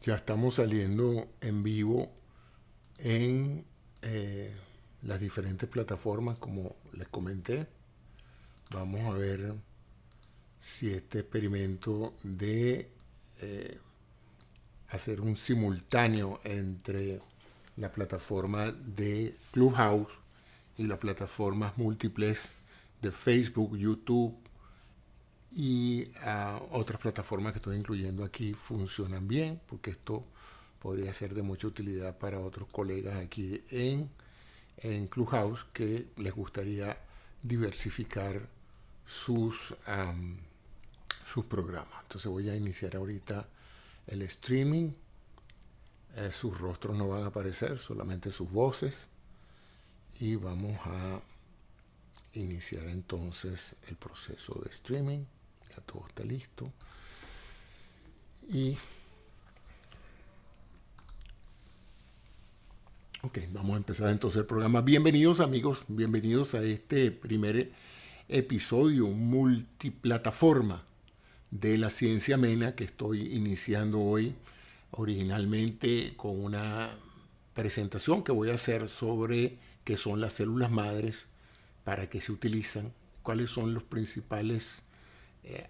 Ya estamos saliendo en vivo en las diferentes plataformas, como les comenté. Vamos a ver si este experimento de eh, hacer un simultáneo entre la plataforma de Clubhouse y las plataformas múltiples de Facebook, YouTube y otras plataformas que estoy incluyendo aquí funcionan bien, porque esto podría ser de mucha utilidad para otros colegas aquí en Clubhouse que les gustaría diversificar sus programas. Entonces voy a iniciar ahorita el streaming. Sus rostros no van a aparecer, solamente sus voces. Y vamos a iniciar entonces el proceso de streaming. Ya todo está listo. Y ok, vamos a empezar entonces el programa. Bienvenidos amigos, bienvenidos a este primer episodio multiplataforma de la ciencia amena que estoy iniciando hoy, originalmente con una presentación que voy a hacer sobre qué son las células madres, para qué se utilizan, cuáles son los principales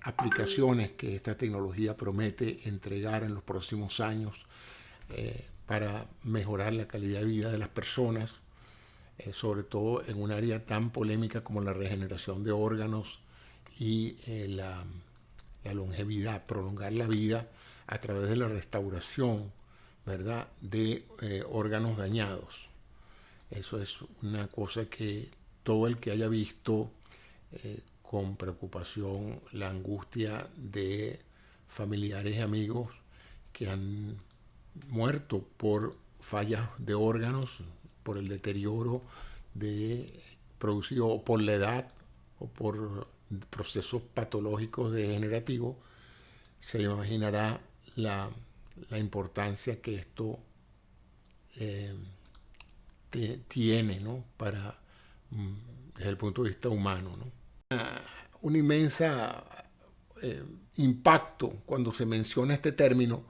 aplicaciones que esta tecnología promete entregar en los próximos años para mejorar la calidad de vida de las personas, sobre todo en un área tan polémica como la regeneración de órganos y la longevidad, prolongar la vida a través de la restauración, ¿verdad?, de órganos dañados. Eso es una cosa que todo el que haya visto con preocupación la angustia de familiares y amigos que han muerto por fallas de órganos, por el deterioro producido por la edad o por procesos patológicos degenerativos, se imaginará la importancia que esto tiene, ¿no?, para desde el punto de vista humano, ¿no? Una inmensa impacto cuando se menciona este término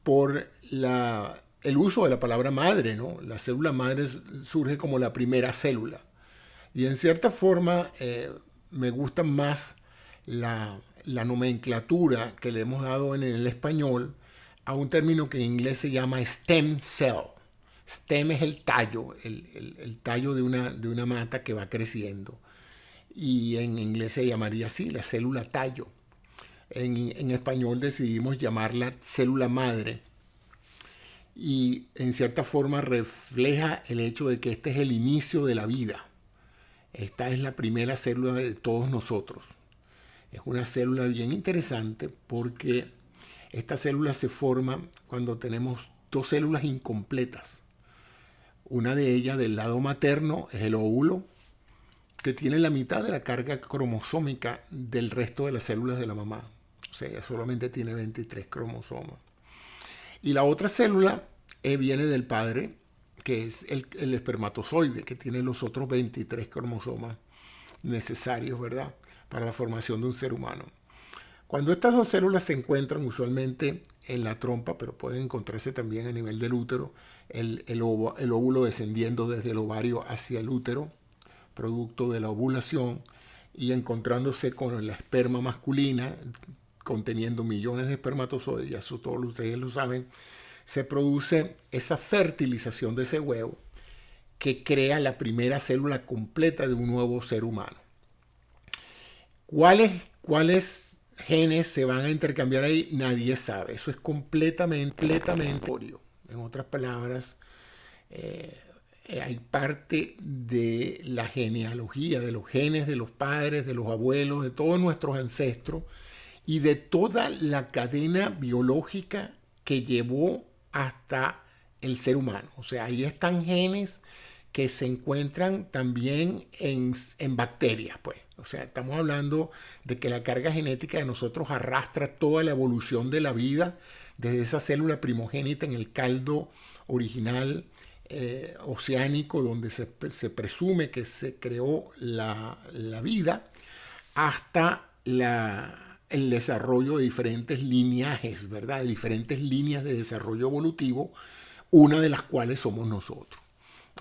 por el uso de la palabra madre, ¿no? La célula madre surge como la primera célula. Y en cierta forma me gusta más la nomenclatura que le hemos dado en el español a un término que en inglés se llama stem cell. Stem es el tallo, el tallo de una mata que va creciendo. Y en inglés se llamaría así, la célula tallo. En español decidimos llamarla célula madre. Y en cierta forma refleja el hecho de que este es el inicio de la vida. Esta es la primera célula de todos nosotros. Es una célula bien interesante porque esta célula se forma cuando tenemos dos células incompletas. Una de ellas, del lado materno, es el óvulo, que tiene la mitad de la carga cromosómica del resto de las células de la mamá. O sea, ella solamente tiene 23 cromosomas. Y la otra célula viene del padre, que es el espermatozoide, que tiene los otros 23 cromosomas necesarios, ¿verdad?, para la formación de un ser humano. Cuando estas dos células se encuentran usualmente en la trompa, pero pueden encontrarse también a nivel del útero, el óvulo descendiendo desde el ovario hacia el útero, producto de la ovulación, y encontrándose con la esperma masculina, conteniendo millones de espermatozoides, ya eso todos ustedes lo saben, se produce esa fertilización de ese huevo que crea la primera célula completa de un nuevo ser humano. ¿Cuáles genes se van a intercambiar ahí? Nadie sabe. Eso es completamente obvio. En otras palabras, hay parte de la genealogía, de los genes de los padres, de los abuelos, de todos nuestros ancestros y de toda la cadena biológica que llevó hasta el ser humano. O sea, ahí están genes que se encuentran también en bacterias, pues. O sea, estamos hablando de que la carga genética de nosotros arrastra toda la evolución de la vida, desde esa célula primogénita en el caldo original oceánico, donde se presume que se creó la vida, hasta el desarrollo de diferentes lineajes, ¿verdad? De diferentes líneas de desarrollo evolutivo, una de las cuales somos nosotros.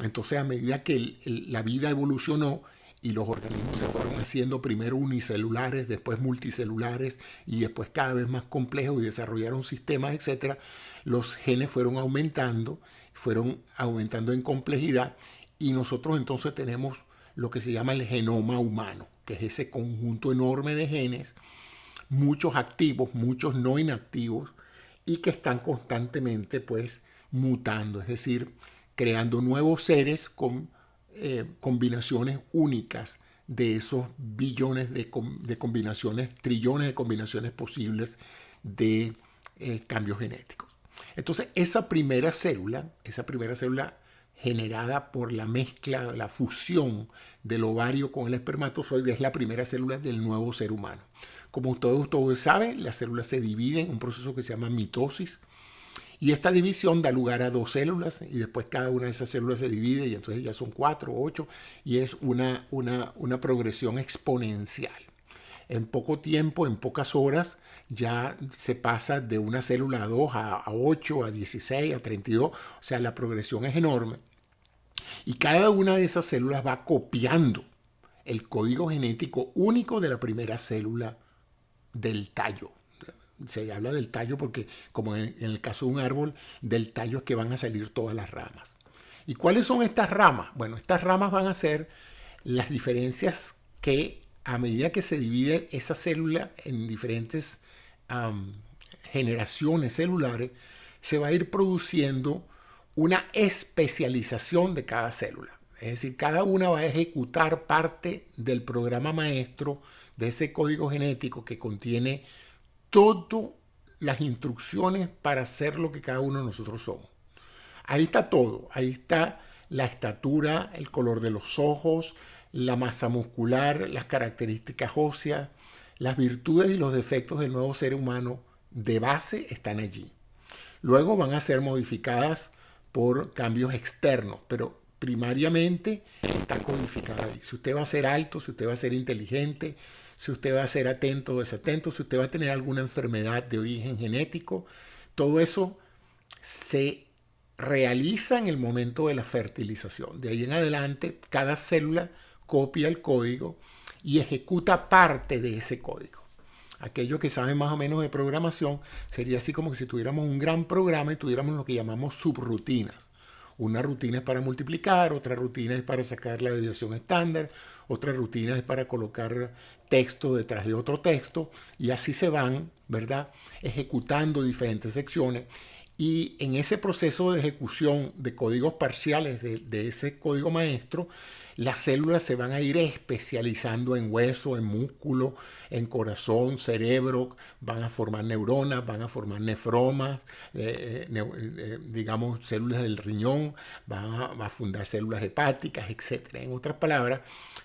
Entonces, a medida que la vida evolucionó y los organismos se fueron haciendo primero unicelulares, después multicelulares y después cada vez más complejos y desarrollaron sistemas, etcétera, los genes fueron aumentando en complejidad y nosotros entonces tenemos lo que se llama el genoma humano, que es ese conjunto enorme de genes, muchos activos, muchos no inactivos, y que están constantemente pues mutando, es decir, creando nuevos seres con combinaciones únicas de esos billones de combinaciones, trillones de combinaciones posibles de cambios genéticos. Entonces, esa primera célula generada por la mezcla, la fusión del ovario con el espermatozoide, es la primera célula del nuevo ser humano. Como todos saben, la célula se divide en un proceso que se llama mitosis, y esta división da lugar a 2 células y después cada una de esas células se divide y entonces ya son 4 o 8 y es una progresión exponencial. En poco tiempo, en pocas horas, ya se pasa de una célula a 2, a 8, a 16, a 32. O sea, la progresión es enorme. Y cada una de esas células va copiando el código genético único de la primera célula del tallo. Se habla del tallo porque, como en el caso de un árbol, del tallo es que van a salir todas las ramas. ¿Y cuáles son estas ramas? Bueno, estas ramas van a ser las diferencias que, a medida que se divide esa célula en diferentes generaciones celulares, se va a ir produciendo una especialización de cada célula. Es decir, cada una va a ejecutar parte del programa maestro de ese código genético que contiene todas las instrucciones para ser lo que cada uno de nosotros somos. Ahí está todo. Ahí está la estatura, el color de los ojos, la masa muscular, las características óseas, las virtudes y los defectos del nuevo ser humano de base están allí. Luego van a ser modificadas por cambios externos, pero primariamente está codificada ahí. Si usted va a ser alto, si usted va a ser inteligente, si usted va a ser atento o desatento, si usted va a tener alguna enfermedad de origen genético, todo eso se realiza en el momento de la fertilización. De ahí en adelante, cada célula copia el código y ejecuta parte de ese código. Aquellos que saben más o menos de programación, sería así como que si tuviéramos un gran programa y tuviéramos lo que llamamos subrutinas. Una rutina es para multiplicar, otra rutina es para sacar la desviación estándar, otra rutina es para colocar texto detrás de otro texto, y así se van, ¿verdad?, ejecutando diferentes secciones. Y en ese proceso de ejecución de códigos parciales de ese código maestro, las células se van a ir especializando en hueso, en músculo, en corazón, cerebro, van a formar neuronas, van a formar nefromas, digamos células del riñón, va a fundar células hepáticas, etc. En otras palabras,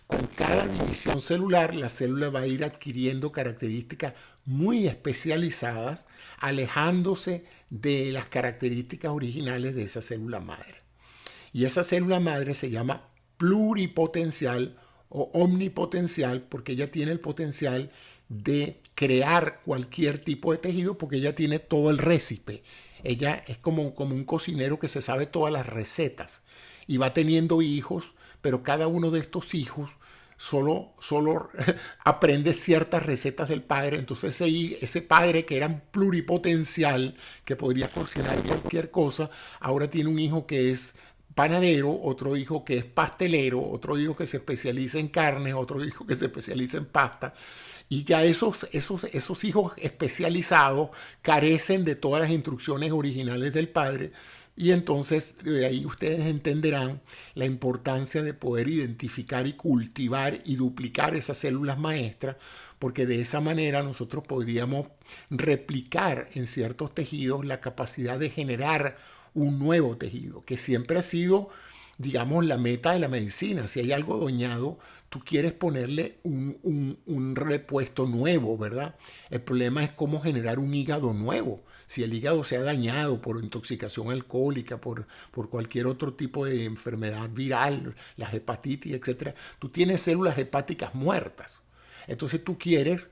con cada división celular, la célula va a ir adquiriendo características muy especializadas, alejándose de las características originales de esa célula madre. Y esa célula madre se llama pluripotencial o omnipotencial porque ella tiene el potencial de crear cualquier tipo de tejido porque ella tiene todo el récipe. Ella es como un cocinero que se sabe todas las recetas y va teniendo hijos, pero cada uno de estos hijos solo aprende ciertas recetas del padre. Entonces ese padre que era pluripotencial, que podría cocinar cualquier cosa, ahora tiene un hijo que es panadero, otro hijo que es pastelero, otro hijo que se especializa en carnes, otro hijo que se especializa en pasta. Y ya esos hijos especializados carecen de todas las instrucciones originales del padre. Y entonces de ahí ustedes entenderán la importancia de poder identificar y cultivar y duplicar esas células maestras, porque de esa manera nosotros podríamos replicar en ciertos tejidos la capacidad de generar un nuevo tejido, que siempre ha sido, digamos, la meta de la medicina. Si hay algo dañado, tú quieres ponerle un repuesto nuevo, ¿verdad? El problema es cómo generar un hígado nuevo. Si el hígado se ha dañado por intoxicación alcohólica, por cualquier otro tipo de enfermedad viral, las hepatitis, etc., tú tienes células hepáticas muertas. Entonces tú quieres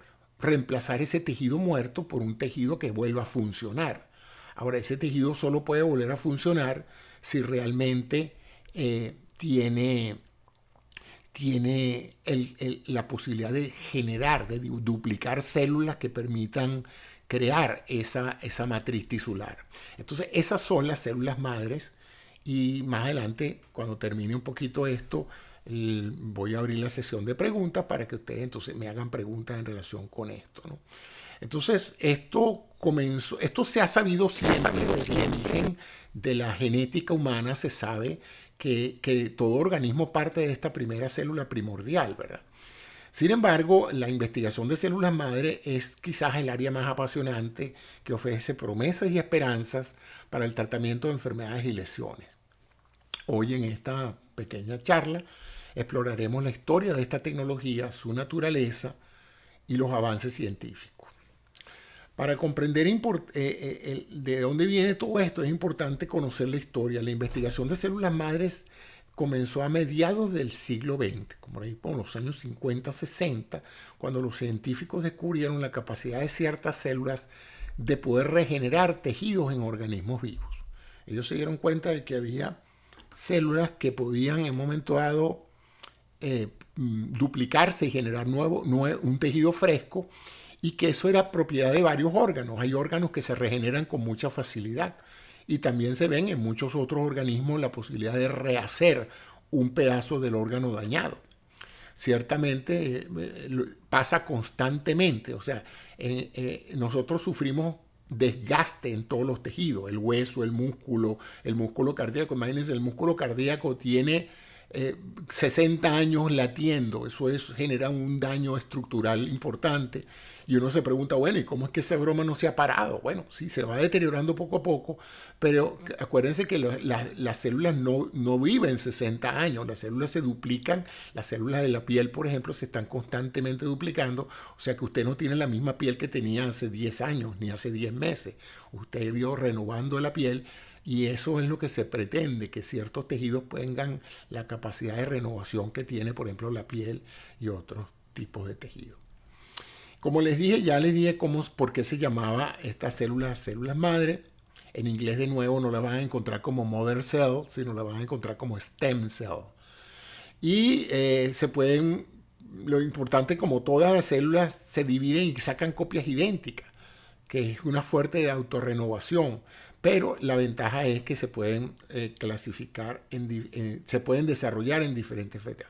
reemplazar ese tejido muerto por un tejido que vuelva a funcionar. Ahora, ese tejido solo puede volver a funcionar si realmente tiene la posibilidad de generar, de duplicar células que permitan crear esa matriz tisular. Entonces, esas son las células madres y más adelante, cuando termine un poquito esto, voy a abrir la sesión de preguntas para que ustedes entonces me hagan preguntas en relación con esto, ¿no? Entonces, esto se ha sabido siempre, desde el origen de la genética humana se sabe que todo organismo parte de esta primera célula primordial, ¿verdad? Sin embargo, la investigación de células madre es quizás el área más apasionante que ofrece promesas y esperanzas para el tratamiento de enfermedades y lesiones. Hoy en esta pequeña charla exploraremos la historia de esta tecnología, su naturaleza y los avances científicos. Para comprender de dónde viene todo esto, es importante conocer la historia. La investigación de células madres comenzó a mediados del siglo XX, como ahí por los años 50-60, cuando los científicos descubrieron la capacidad de ciertas células de poder regenerar tejidos en organismos vivos. Ellos se dieron cuenta de que había células que podían en un momento dado duplicarse y generar un tejido fresco, y que eso era propiedad de varios órganos. Hay órganos que se regeneran con mucha facilidad y también se ven en muchos otros organismos la posibilidad de rehacer un pedazo del órgano dañado. Ciertamente pasa constantemente, o sea, nosotros sufrimos desgaste en todos los tejidos, el hueso, el músculo cardíaco. Imagínense, el músculo cardíaco tiene 60 años latiendo, genera un daño estructural importante. Y uno se pregunta, bueno, ¿y cómo es que esa broma no se ha parado? Bueno, sí, se va deteriorando poco a poco, pero acuérdense que las células no viven 60 años, las células se duplican, las células de la piel, por ejemplo, se están constantemente duplicando, o sea que usted no tiene la misma piel que tenía hace 10 años, ni hace 10 meses. Usted vio renovando la piel. Y eso es lo que se pretende, que ciertos tejidos tengan la capacidad de renovación que tiene, por ejemplo, la piel y otros tipos de tejidos. Como les dije, ya les dije por qué se llamaba estas células madre. En inglés, de nuevo, no la van a encontrar como mother cell, sino la van a encontrar como stem cell. Y lo importante, como todas las células se dividen y sacan copias idénticas, que es una fuerte de autorrenovación. Pero la ventaja es que se pueden clasificar, se pueden desarrollar en diferentes fases.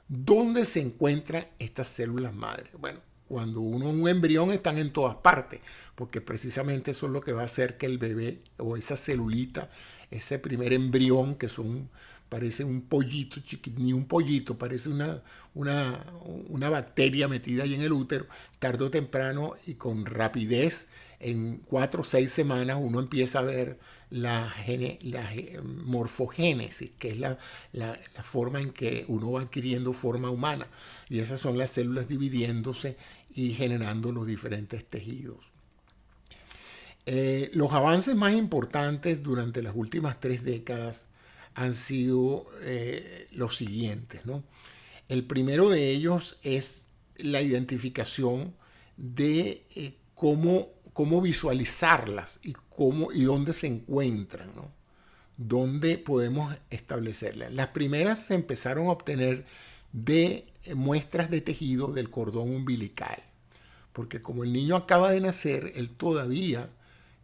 ¿Dónde se encuentran estas células madre? Bueno, cuando un embrión están en todas partes, porque precisamente eso es lo que va a hacer que el bebé o esa celulita, ese primer embrión parece un pollito chiquito, ni un pollito, parece una bacteria metida ahí en el útero, tarde o temprano y con rapidez. En 4 o 6 semanas uno empieza a ver la morfogénesis, que es la forma en que uno va adquiriendo forma humana. Y esas son las células dividiéndose y generando los diferentes tejidos. Los avances más importantes durante las últimas 3 décadas han sido los siguientes, ¿no? El primero de ellos es la identificación de cómo visualizarlas y dónde se encuentran, ¿no? Dónde podemos establecerlas. Las primeras se empezaron a obtener de muestras de tejido del cordón umbilical, porque como el niño acaba de nacer, él todavía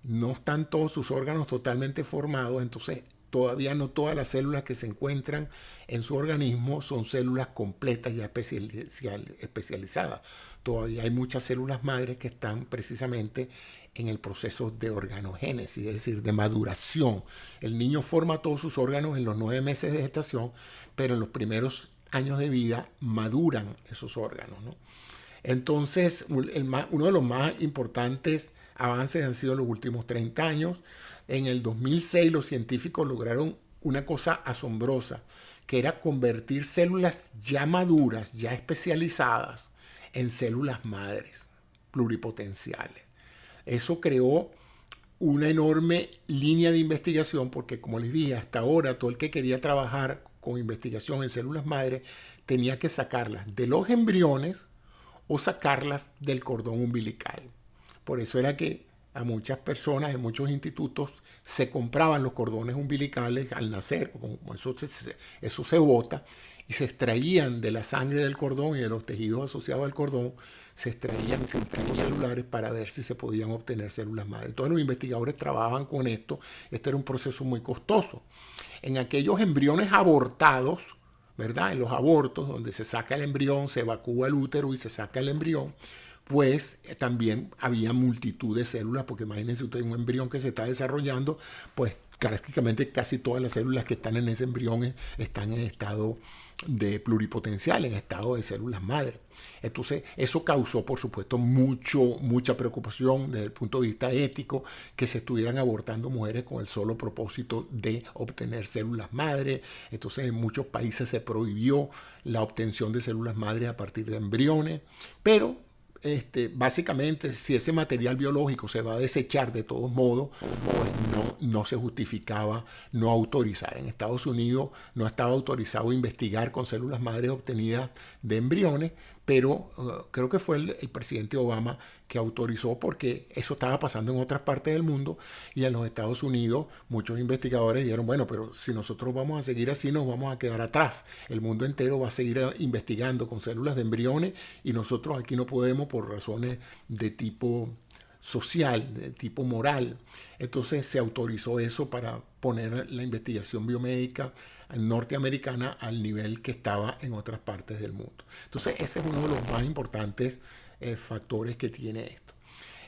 no están todos sus órganos totalmente formados, entonces todavía no todas las células que se encuentran en su organismo son células completas ya especializadas. Todavía hay muchas células madres que están precisamente en el proceso de organogénesis, es decir, de maduración. El niño forma todos sus órganos en los 9 meses de gestación, pero en los primeros años de vida maduran esos órganos, ¿no? Entonces, uno de los más importantes avances han sido los últimos 30 años. En el 2006 los científicos lograron una cosa asombrosa, que era convertir células ya maduras, ya especializadas, en células madres pluripotenciales. Eso creó una enorme línea de investigación, porque como les dije, hasta ahora todo el que quería trabajar con investigación en células madres tenía que sacarlas de los embriones o sacarlas del cordón umbilical. Por eso era que a muchas personas en muchos institutos se compraban los cordones umbilicales al nacer, como eso se bota, y se extraían de la sangre del cordón y de los tejidos asociados al cordón, se extraían cultivos celulares para ver si se podían obtener células madre. Entonces los investigadores trabajaban con esto. Este era un proceso muy costoso. En aquellos embriones abortados, ¿verdad? En los abortos, donde se saca el embrión, se evacúa el útero y se saca el embrión, pues también había multitud de células, porque imagínense ustedes un embrión que se está desarrollando, pues prácticamente casi todas las células que están en ese embrión están en estado de pluripotencial, en estado de células madre. Entonces, eso causó, por supuesto, mucha preocupación desde el punto de vista ético, que se estuvieran abortando mujeres con el solo propósito de obtener células madre. Entonces, en muchos países se prohibió la obtención de células madre a partir de embriones, pero básicamente, si ese material biológico se va a desechar de todos modos, pues no se justificaba no autorizar. En Estados Unidos no estaba autorizado investigar con células madres obtenidas de embriones, pero creo que fue el presidente Obama que autorizó, porque eso estaba pasando en otras partes del mundo, y en los Estados Unidos muchos investigadores dijeron, bueno, pero si nosotros vamos a seguir así nos vamos a quedar atrás. El mundo entero va a seguir investigando con células de embriones y nosotros aquí no podemos por razones de tipo social, de tipo moral. Entonces se autorizó eso para poner la investigación biomédica norteamericana al nivel que estaba en otras partes del mundo. Entonces ese es uno de los más importantes factores que tiene esto.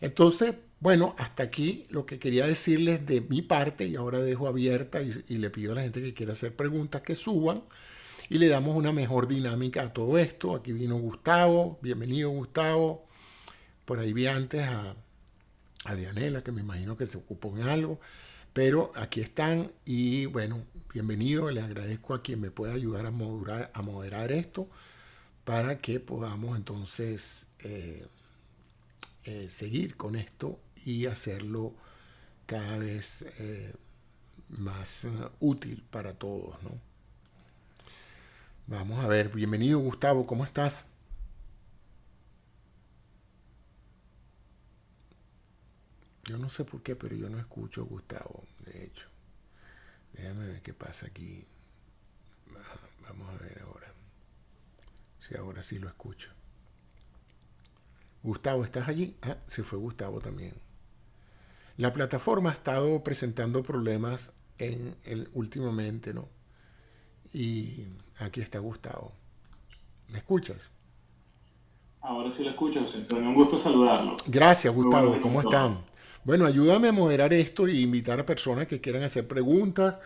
Entonces, bueno, hasta aquí lo que quería decirles de mi parte, y ahora dejo abierta y le pido a la gente que quiera hacer preguntas que suban y le damos una mejor dinámica a todo esto. Aquí vino Gustavo, bienvenido Gustavo. Por ahí vi antes a Dianela, que me imagino que se ocupó en algo, pero aquí están y bueno, bienvenido. Les agradezco a quien me pueda ayudar a moderar esto para que podamos entonces seguir con esto y hacerlo cada vez más útil para todos, ¿no? Vamos a ver, bienvenido Gustavo, ¿cómo estás? Yo no sé por qué, pero yo no escucho a Gustavo, de hecho. Déjame ver qué pasa aquí. Vamos a ver ahora. Si ahora sí lo escucho. Gustavo, ¿estás allí? Ah, se fue Gustavo también. La plataforma ha estado presentando problemas últimamente, ¿no? Y aquí está Gustavo. ¿Me escuchas? Ahora sí lo escucho, Antonio. Un gusto saludarlo. Gracias, Muy buenos Gustavo. días ¿Cómo a todos. están? Bueno, ayúdame a moderar esto y invitar a personas que quieran hacer preguntas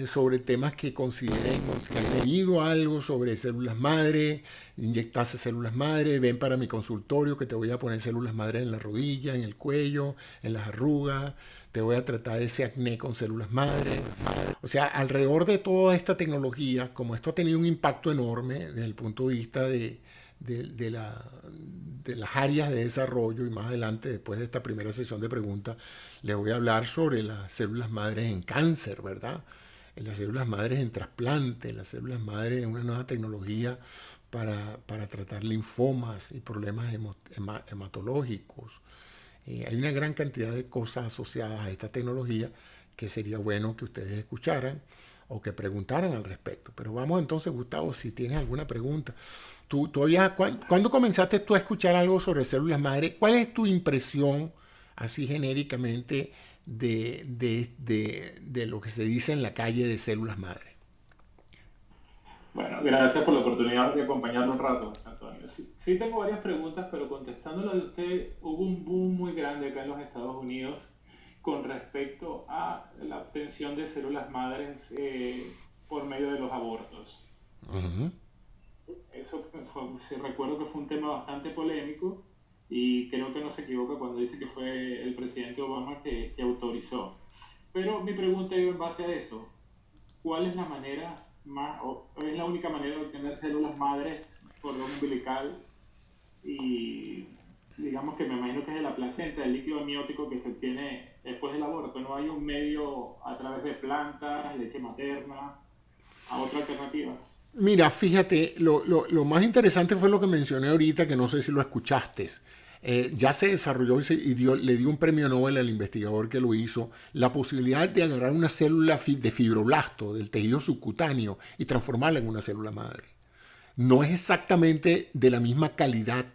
sobre temas que consideren que han leído algo sobre células madre, inyectarse células madre. Ven para mi consultorio que te voy a poner células madre en la rodilla, en el cuello, en las arrugas. Te voy a tratar ese acné con células madre. O sea, alrededor de toda esta tecnología, como esto ha tenido un impacto enorme desde el punto de vista de las áreas de desarrollo, y más adelante, después de esta primera sesión de preguntas, les voy a hablar sobre las células madres en cáncer, ¿verdad? En las células madres en trasplante, las células madres en una nueva tecnología para tratar linfomas y problemas hematológicos. Hay una gran cantidad de cosas asociadas a esta tecnología que sería bueno que ustedes escucharan o que preguntaran al respecto. Pero vamos entonces, Gustavo, si tienes alguna pregunta. ¿Cuándo comenzaste tú a escuchar algo sobre células madre? ¿Cuál es tu impresión, así genéricamente, de lo que se dice en la calle de células madre? Bueno, gracias por la oportunidad de acompañarlo un rato, Antonio. Sí tengo varias preguntas, pero contestando la de usted, hubo un boom muy grande acá en los Estados Unidos con respecto a la obtención de células madres por medio de los abortos. Ujú. Eso recuerdo que fue un tema bastante polémico y creo que no se equivoca cuando dice que fue el presidente Obama que autorizó. Pero mi pregunta iba en base a eso. ¿Cuál es la manera más, o es la única manera de obtener células madres cordón umbilical? Y digamos que me imagino que es de la placenta, el líquido amniótico que se obtiene después del aborto. ¿No hay un medio a través de plantas, leche materna, a otra alternativa? Mira, fíjate, lo más interesante fue lo que mencioné ahorita, que no sé si lo escuchaste. Ya se desarrolló le dio un premio Nobel al investigador que lo hizo, la posibilidad de agarrar una célula de fibroblasto del tejido subcutáneo y transformarla en una célula madre. No es exactamente de la misma calidad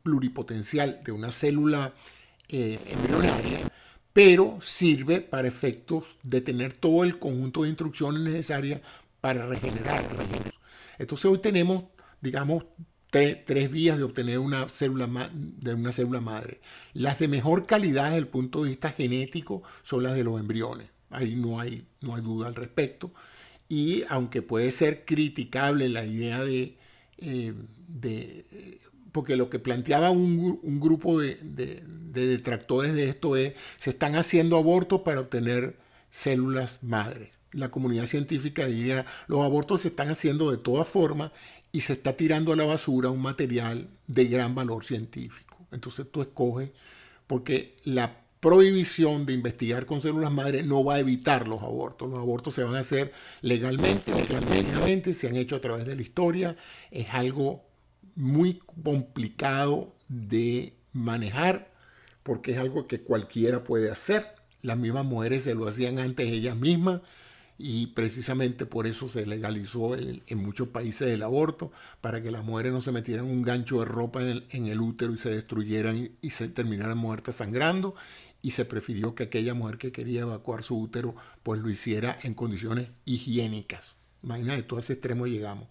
pluripotencial de una célula embrionaria, pero sirve para efectos de tener todo el conjunto de instrucciones necesarias para regenerar los genes. Entonces hoy tenemos, digamos, tres vías de obtener de una célula madre. Las de mejor calidad desde el punto de vista genético son las de los embriones. Ahí no hay duda al respecto. Y aunque puede ser criticable la idea porque lo que planteaba un grupo de detractores de esto es, se están haciendo abortos para obtener células madres. La comunidad científica diría, los abortos se están haciendo de todas formas y se está tirando a la basura un material de gran valor científico. Entonces tú escoges, porque la prohibición de investigar con células madres no va a evitar los abortos. Los abortos se van a hacer legalmente, se han hecho a través de la historia. Es algo muy complicado de manejar porque es algo que cualquiera puede hacer. Las mismas mujeres se lo hacían antes ellas mismas y precisamente por eso se legalizó en muchos países el aborto, para que las mujeres no se metieran un gancho de ropa en el útero y se destruyeran y se terminaran muertas sangrando, y se prefirió que aquella mujer que quería evacuar su útero pues lo hiciera en condiciones higiénicas. Imagínate, todo ese extremo llegamos.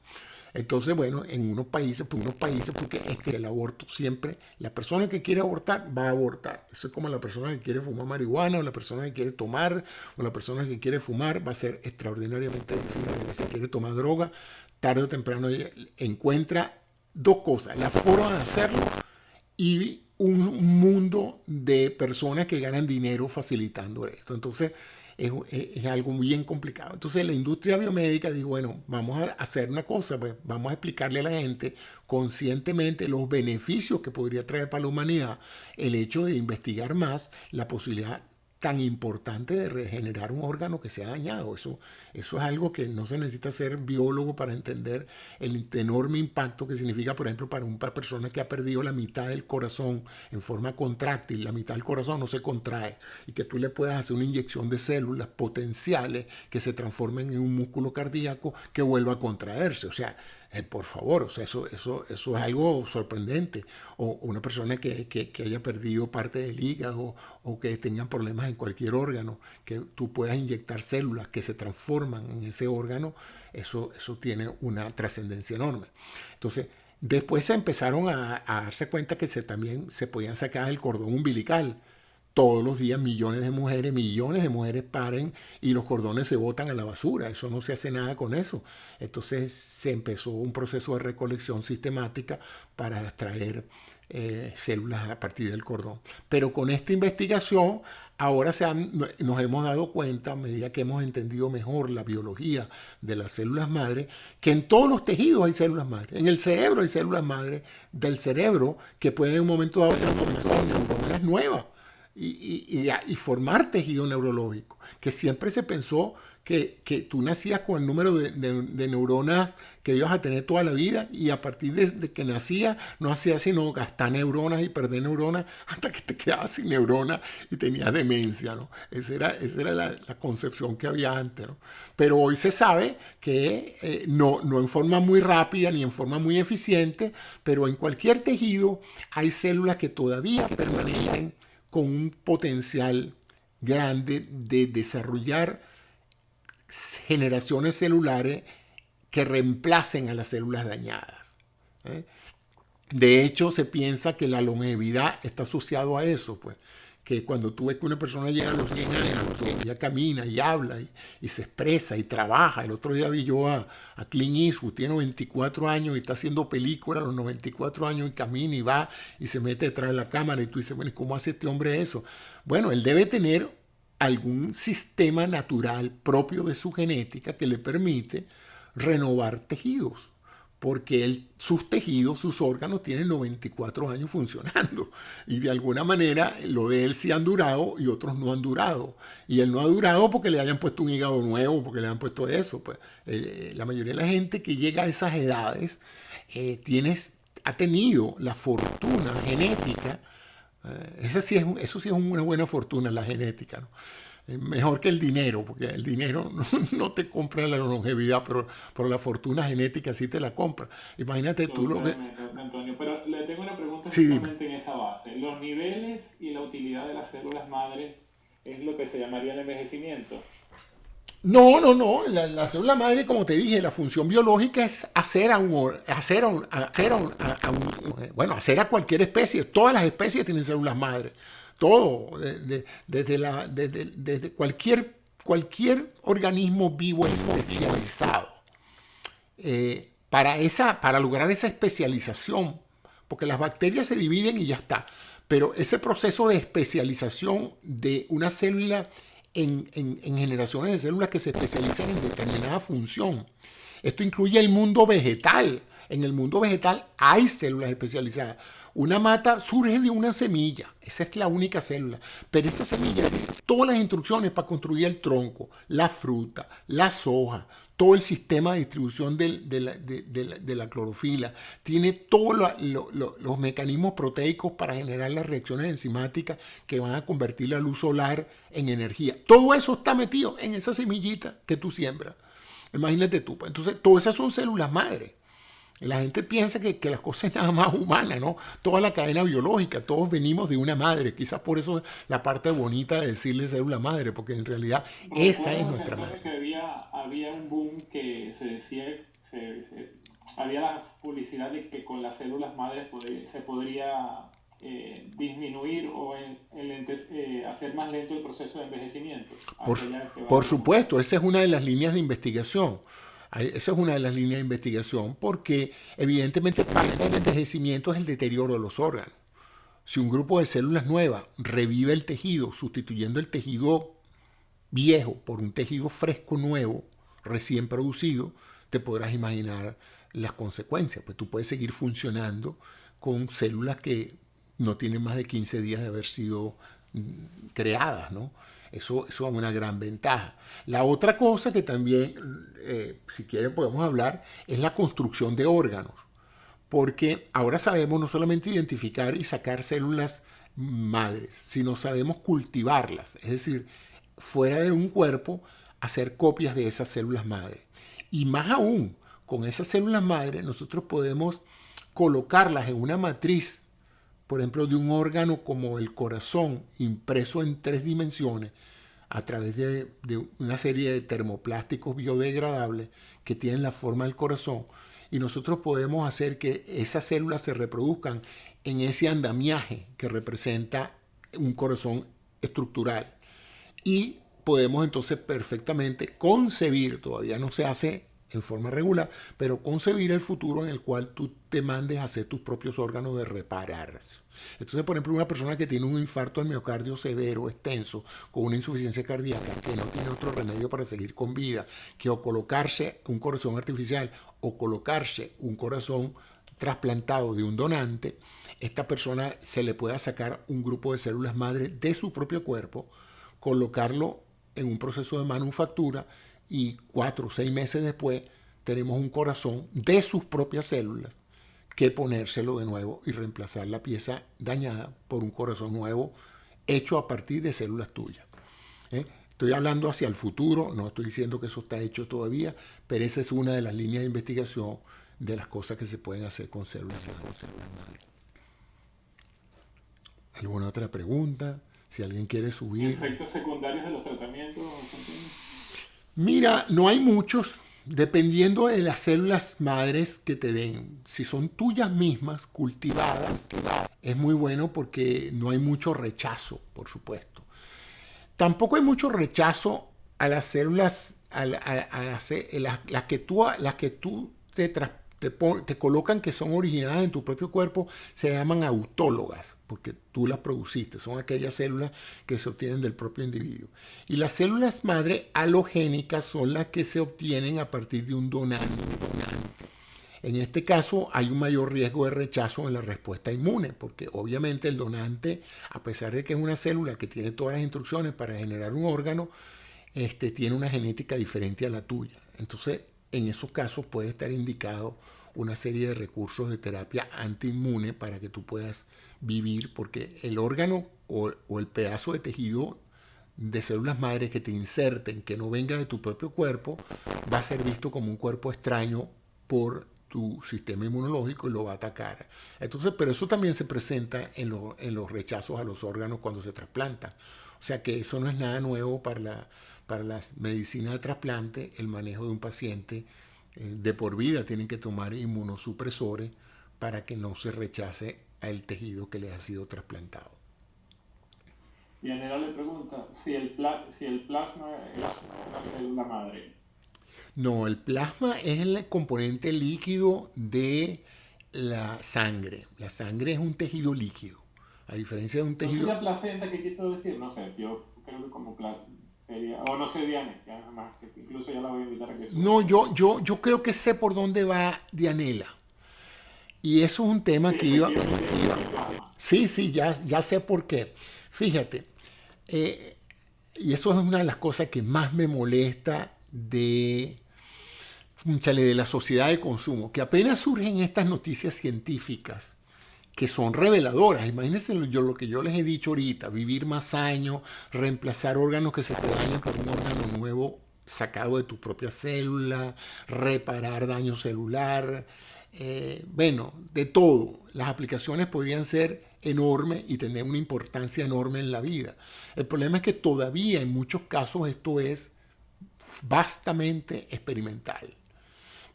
Entonces, bueno, en unos países, porque es que el aborto siempre, la persona que quiere abortar va a abortar. Eso es como la persona que quiere fumar marihuana, o la persona que quiere tomar, o la persona que quiere fumar, va a ser extraordinariamente difícil. Si quiere tomar droga, tarde o temprano encuentra dos cosas: la forma de hacerlo y un mundo de personas que ganan dinero facilitando esto. Entonces, es algo bien complicado. Entonces la industria biomédica dijo, bueno, vamos a hacer una cosa, pues vamos a explicarle a la gente conscientemente los beneficios que podría traer para la humanidad el hecho de investigar más la posibilidad tan importante de regenerar un órgano que se ha dañado. Eso es algo que no se necesita ser biólogo para entender el enorme impacto que significa, por ejemplo, para una persona que ha perdido la mitad del corazón en forma contráctil. La mitad del corazón no se contrae, y que tú le puedas hacer una inyección de células potenciales que se transformen en un músculo cardíaco que vuelva a contraerse. O sea, por favor, o sea, eso es algo sorprendente. O una persona que haya perdido parte del hígado, o que tenga problemas en cualquier órgano, que tú puedas inyectar células que se transforman en ese órgano, eso tiene una trascendencia enorme. Entonces, después se empezaron a darse cuenta que también se podían sacar el cordón umbilical. Todos los días millones de mujeres paren y los cordones se botan a la basura. Eso no se hace nada con eso. Entonces se empezó un proceso de recolección sistemática para extraer células a partir del cordón. Pero con esta investigación ahora nos hemos dado cuenta, a medida que hemos entendido mejor la biología de las células madre, que en todos los tejidos hay células madre. En el cerebro hay células madre del cerebro que pueden en un momento dado transformarse en neuronas nuevas. Y formar tejido neurológico, que siempre se pensó que tú nacías con el número de neuronas que ibas a tener toda la vida, y a partir de que nacías no hacías sino gastar neuronas y perder neuronas hasta que te quedabas sin neuronas y tenías demencia, ¿no? Esa era la concepción que había antes, ¿no? Pero hoy se sabe que no en forma muy rápida ni en forma muy eficiente, pero en cualquier tejido hay células que todavía permanecen con un potencial grande de desarrollar generaciones celulares que reemplacen a las células dañadas. De hecho, se piensa que la longevidad está asociado a eso, pues, que cuando tú ves que una persona llega a los 100 años, ya camina y habla y se expresa y trabaja. El otro día vi yo a Clint Eastwood, tiene 24 años y está haciendo películas a los 94 años, y camina y va y se mete detrás de la cámara, y tú dices, bueno, ¿cómo hace este hombre eso? Bueno, él debe tener algún sistema natural propio de su genética que le permite renovar tejidos. porque sus tejidos, sus órganos tienen 94 años funcionando y de alguna manera lo de él sí han durado y otros no han durado. Y él no ha durado porque le hayan puesto un hígado nuevo, porque le han puesto eso. Pues, la mayoría de la gente que llega a esas edades ha tenido la fortuna genética. Eso sí es una buena fortuna, la genética, ¿no? Mejor que el dinero, porque el dinero no te compra la longevidad, pero la fortuna genética sí te la compra. Imagínate tú lo que... Antonio, pero le tengo una pregunta Sí, justamente en esa base. ¿Los niveles y la utilidad de las células madres es lo que se llamaría el envejecimiento? No. La célula madre, como te dije, la función biológica es hacer a cualquier especie. Todas las especies tienen células madres. Todo, desde cualquier organismo vivo especializado. Para lograr esa especialización, porque las bacterias se dividen y ya está, pero ese proceso de especialización de una célula en generaciones de células que se especializan en determinada función. Esto incluye el mundo vegetal. En el mundo vegetal hay células especializadas. Una mata surge de una semilla, esa es la única célula, pero esa semilla tiene todas las instrucciones para construir el tronco, la fruta, las hojas, todo el sistema de distribución de la clorofila, tiene todos los mecanismos proteicos para generar las reacciones enzimáticas que van a convertir la luz solar en energía. Todo eso está metido en esa semillita que tú siembras. Imagínate tú. Entonces, todas esas son células madres. La gente piensa que las cosas es nada más humana, ¿no? Toda la cadena biológica, todos venimos de una madre. Quizás por eso la parte bonita de decirle célula madre, porque en realidad esa es nuestra madre. Que había un boom que se decía, había la publicidad de que con las células madres se podría disminuir o hacer más lento el proceso de envejecimiento. Por supuesto, esa es una de las líneas de investigación. Esa es una de las líneas de investigación porque evidentemente parte del envejecimiento es el deterioro de los órganos. Si un grupo de células nuevas revive el tejido, sustituyendo el tejido viejo por un tejido fresco nuevo, recién producido, te podrás imaginar las consecuencias. Pues tú puedes seguir funcionando con células que no tienen más de 15 días de haber sido creadas, ¿no? Eso es una gran ventaja. La otra cosa que también, si quieren podemos hablar, es la construcción de órganos. Porque ahora sabemos no solamente identificar y sacar células madres, sino sabemos cultivarlas. Es decir, fuera de un cuerpo, hacer copias de esas células madres. Y más aún, con esas células madres nosotros podemos colocarlas en una matriz, por ejemplo, de un órgano como el corazón, impreso en 3 dimensiones, a través de una serie de termoplásticos biodegradables que tienen la forma del corazón, y nosotros podemos hacer que esas células se reproduzcan en ese andamiaje que representa un corazón estructural. Y podemos entonces perfectamente concebir, todavía no se hace en forma regular, pero concebir el futuro en el cual tú te mandes a hacer tus propios órganos de reparar. Entonces, por ejemplo, una persona que tiene un infarto del miocardio severo, extenso, con una insuficiencia cardíaca, que no tiene otro remedio para seguir con vida, que o colocarse un corazón artificial o colocarse un corazón trasplantado de un donante, esta persona se le pueda sacar un grupo de células madre de su propio cuerpo, colocarlo en un proceso de manufactura y 4 o 6 meses después tenemos un corazón de sus propias células que ponérselo de nuevo y reemplazar la pieza dañada por un corazón nuevo hecho a partir de células tuyas. Estoy hablando hacia el futuro, no estoy diciendo que eso está hecho todavía, pero esa es una de las líneas de investigación de las cosas que se pueden hacer con células madre. ¿Alguna otra pregunta? Si alguien quiere subir. ¿Efectos secundarios de los tratamientos? Mira, no hay muchos, dependiendo de las células madres que te den. Si son tuyas mismas, cultivadas, es muy bueno porque no hay mucho rechazo, por supuesto. Tampoco hay mucho rechazo a las células, las que tú te colocan que son originadas en tu propio cuerpo, se llaman autólogas, porque tú las produciste, son aquellas células que se obtienen del propio individuo. Y las células madre halogénicas son las que se obtienen a partir de un donante. En este caso hay un mayor riesgo de rechazo en la respuesta inmune, porque obviamente el donante, a pesar de que es una célula que tiene todas las instrucciones para generar un órgano, tiene una genética diferente a la tuya. Entonces, en esos casos puede estar indicado una serie de recursos de terapia antiinmune para que tú puedas vivir, porque el órgano o el pedazo de tejido de células madres que te inserten, que no venga de tu propio cuerpo, va a ser visto como un cuerpo extraño por tu sistema inmunológico y lo va a atacar. Entonces, pero eso también se presenta en los rechazos a los órganos cuando se trasplantan. O sea que eso no es nada nuevo para la medicina de trasplante, el manejo de un paciente de por vida. Tienen que tomar inmunosupresores para que no se rechace al tejido que les ha sido trasplantado. Y Anela le pregunta si el plasma es una célula madre. No, el plasma es el componente líquido de la sangre. La sangre es un tejido líquido, a diferencia de un tejido... ¿No sería placenta que quiso decir? No sé, yo creo que como sería... O no sé, Diane, ya nada más, que incluso ya la voy a invitar a que suba. No, yo creo que sé por dónde va Dianela. Y eso es un tema Sí, que iba... plasma. Sí, ya sé por qué. Fíjate, y eso es una de las cosas que más me molesta de la sociedad de consumo, que apenas surgen estas noticias científicas que son reveladoras. Imagínense lo que yo les he dicho ahorita: vivir más años, reemplazar órganos que se te dañan con un órgano nuevo sacado de tu propia célula, reparar daño celular, bueno, de todo. Las aplicaciones podrían ser enormes y tener una importancia enorme en la vida. El problema es que todavía en muchos casos esto es vastamente experimental.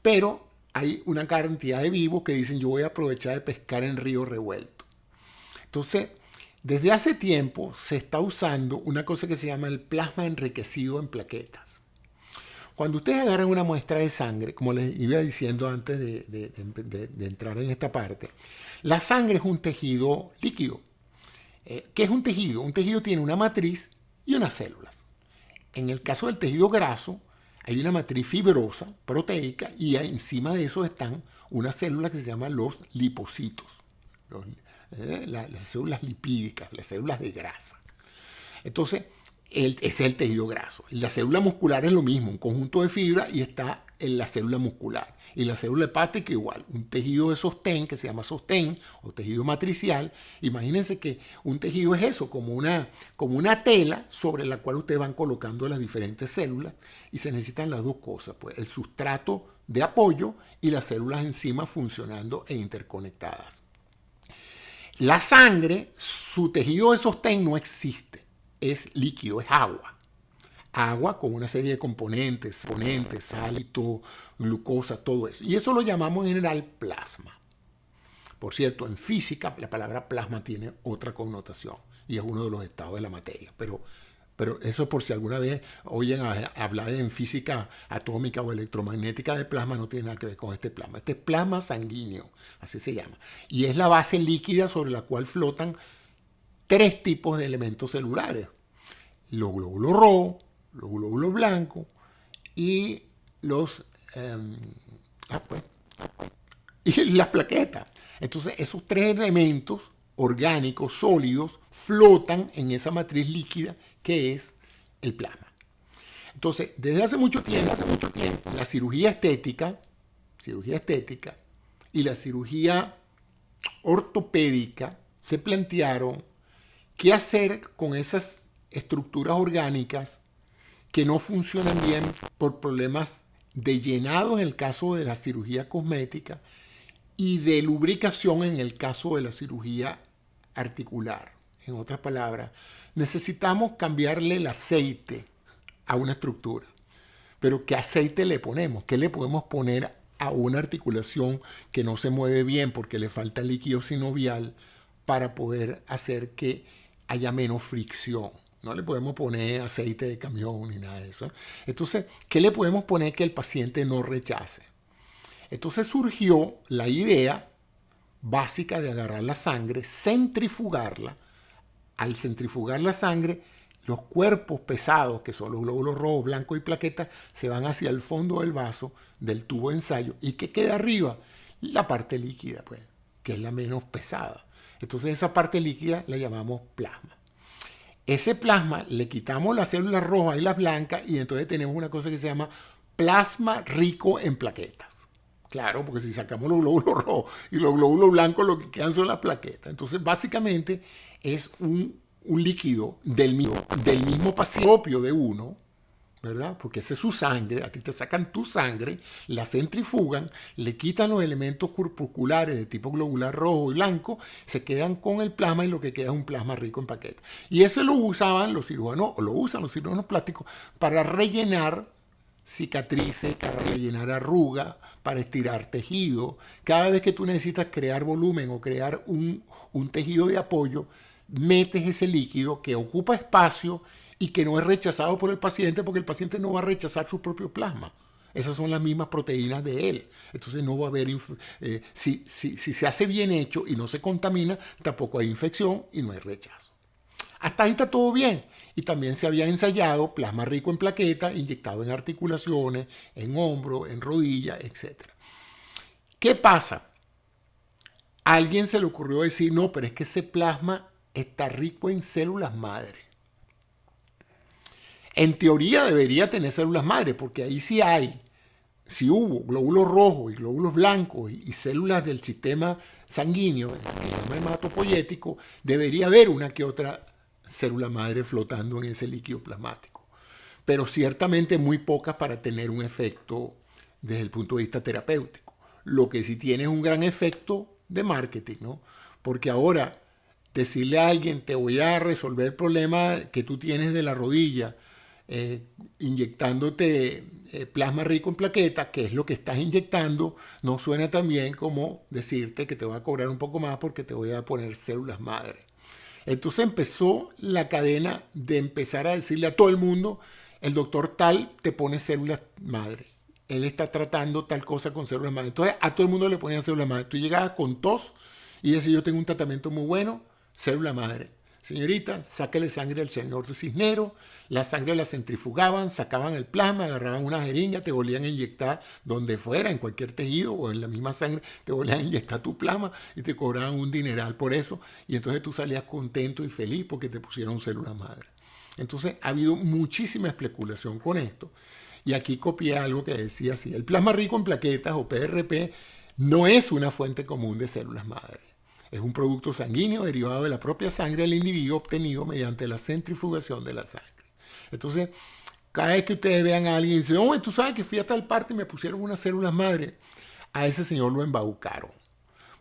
Pero hay una cantidad de vivos que dicen: yo voy a aprovechar de pescar en río revuelto. Entonces, desde hace tiempo se está usando una cosa que se llama el plasma enriquecido en plaquetas. Cuando ustedes agarran una muestra de sangre, como les iba diciendo antes de entrar en esta parte, la sangre es un tejido líquido. ¿Qué es un tejido? Un tejido tiene una matriz y unas células. En el caso del tejido graso, hay una matriz fibrosa, proteica, y encima de eso están unas células que se llaman los lipocitos, las células lipídicas, las células de grasa. Entonces, ese es el tejido graso. Y la célula muscular es lo mismo, un conjunto de fibras, y está en la célula muscular. Y la célula hepática igual, un tejido de sostén que se llama sostén o tejido matricial. Imagínense que un tejido es eso, como una tela sobre la cual ustedes van colocando las diferentes células, y se necesitan las dos cosas, pues el sustrato de apoyo y las células encima funcionando e interconectadas. La sangre, su tejido de sostén no existe, es líquido, es agua. Agua con una serie de componentes, hálito, glucosa, todo eso. Y eso lo llamamos en general plasma. Por cierto, en física la palabra plasma tiene otra connotación y es uno de los estados de la materia. Pero eso, por si alguna vez oyen hablar en física atómica o electromagnética de plasma, no tiene nada que ver con este plasma. Este es plasma sanguíneo, así se llama. Y es la base líquida sobre la cual flotan tres tipos de elementos celulares: los glóbulos rojos, los glóbulos blancos y y las plaquetas. Entonces, esos tres elementos orgánicos sólidos flotan en esa matriz líquida que es el plasma. Entonces, desde hace mucho tiempo, la cirugía estética y la cirugía ortopédica se plantearon qué hacer con esas estructuras orgánicas que no funcionan bien por problemas de llenado en el caso de la cirugía cosmética y de lubricación en el caso de la cirugía articular. En otras palabras, necesitamos cambiarle el aceite a una estructura. Pero ¿qué aceite le ponemos? ¿Qué le podemos poner a una articulación que no se mueve bien porque le falta líquido sinovial para poder hacer que haya menos fricción? No le podemos poner aceite de camión ni nada de eso. Entonces, ¿qué le podemos poner que el paciente no rechace? Entonces surgió la idea básica de agarrar la sangre, centrifugarla. Al centrifugar la sangre, los cuerpos pesados, que son los glóbulos rojos, blancos y plaquetas, se van hacia el fondo del vaso, del tubo de ensayo. ¿Y qué queda arriba? la parte líquida, pues, que es la menos pesada. Entonces esa parte líquida la llamamos plasma. Ese plasma le quitamos las células rojas y las blancas y entonces tenemos una cosa que se llama plasma rico en plaquetas. Claro, porque si sacamos los glóbulos rojos y los glóbulos blancos, lo que quedan son las plaquetas. Entonces, básicamente es un líquido del mismo paciente propio de uno, ¿verdad? Porque esa es su sangre, a ti te sacan tu sangre, la centrifugan, le quitan los elementos corpusculares de tipo globular rojo y blanco, se quedan con el plasma y lo que queda es un plasma rico en plaquetas. Y eso lo usaban los cirujanos, o lo usan los cirujanos plásticos, para rellenar cicatrices, para rellenar arrugas, para estirar tejido. Cada vez que tú necesitas crear volumen o crear un tejido de apoyo, metes ese líquido que ocupa espacio y que no es rechazado por el paciente porque el paciente no va a rechazar su propio plasma. Esas son las mismas proteínas de él. Entonces no va a haber, si se hace bien hecho y no se contamina, tampoco hay infección y no hay rechazo. Hasta ahí está todo bien. Y también se había ensayado plasma rico en plaquetas, inyectado en articulaciones, en hombro, en rodilla, etc. ¿Qué pasa? A alguien se le ocurrió decir, no, pero es que ese plasma está rico en células madre. En teoría debería tener células madre, porque ahí sí hay, sí hubo glóbulos rojos y glóbulos blancos y células del sistema sanguíneo, el sistema hematopoyético, debería haber una que otra célula madre flotando en ese líquido plasmático. Pero ciertamente muy pocas para tener un efecto desde el punto de vista terapéutico. Lo que sí tiene es un gran efecto de marketing, ¿no? Porque ahora decirle a alguien, te voy a resolver el problema que tú tienes de la rodilla, inyectándote plasma rico en plaquetas, que es lo que estás inyectando, no suena tan bien como decirte que te voy a cobrar un poco más porque te voy a poner células madre. Entonces empezó la cadena de empezar a decirle a todo el mundo, el doctor tal te pone células madre. Él está tratando tal cosa con células madre. Entonces a todo el mundo le ponían células madre. Tú llegabas con tos y decías, yo tengo un tratamiento muy bueno, célula madre. Señorita, sáquele sangre al señor Cisnero, la sangre la centrifugaban, sacaban el plasma, agarraban una jeringa, te volvían a inyectar donde fuera, en cualquier tejido o en la misma sangre, te volvían a inyectar tu plasma y te cobraban un dineral por eso. Y entonces tú salías contento y feliz porque te pusieron células madre. Entonces ha habido muchísima especulación con esto. Y aquí copié algo que decía así, el plasma rico en plaquetas o PRP no es una fuente común de células madre. Es un producto sanguíneo derivado de la propia sangre del individuo obtenido mediante la centrifugación de la sangre. Entonces, cada vez que ustedes vean a alguien y dicen, oh, tú sabes que fui a tal parte y me pusieron unas células madre, a ese señor lo embaucaron.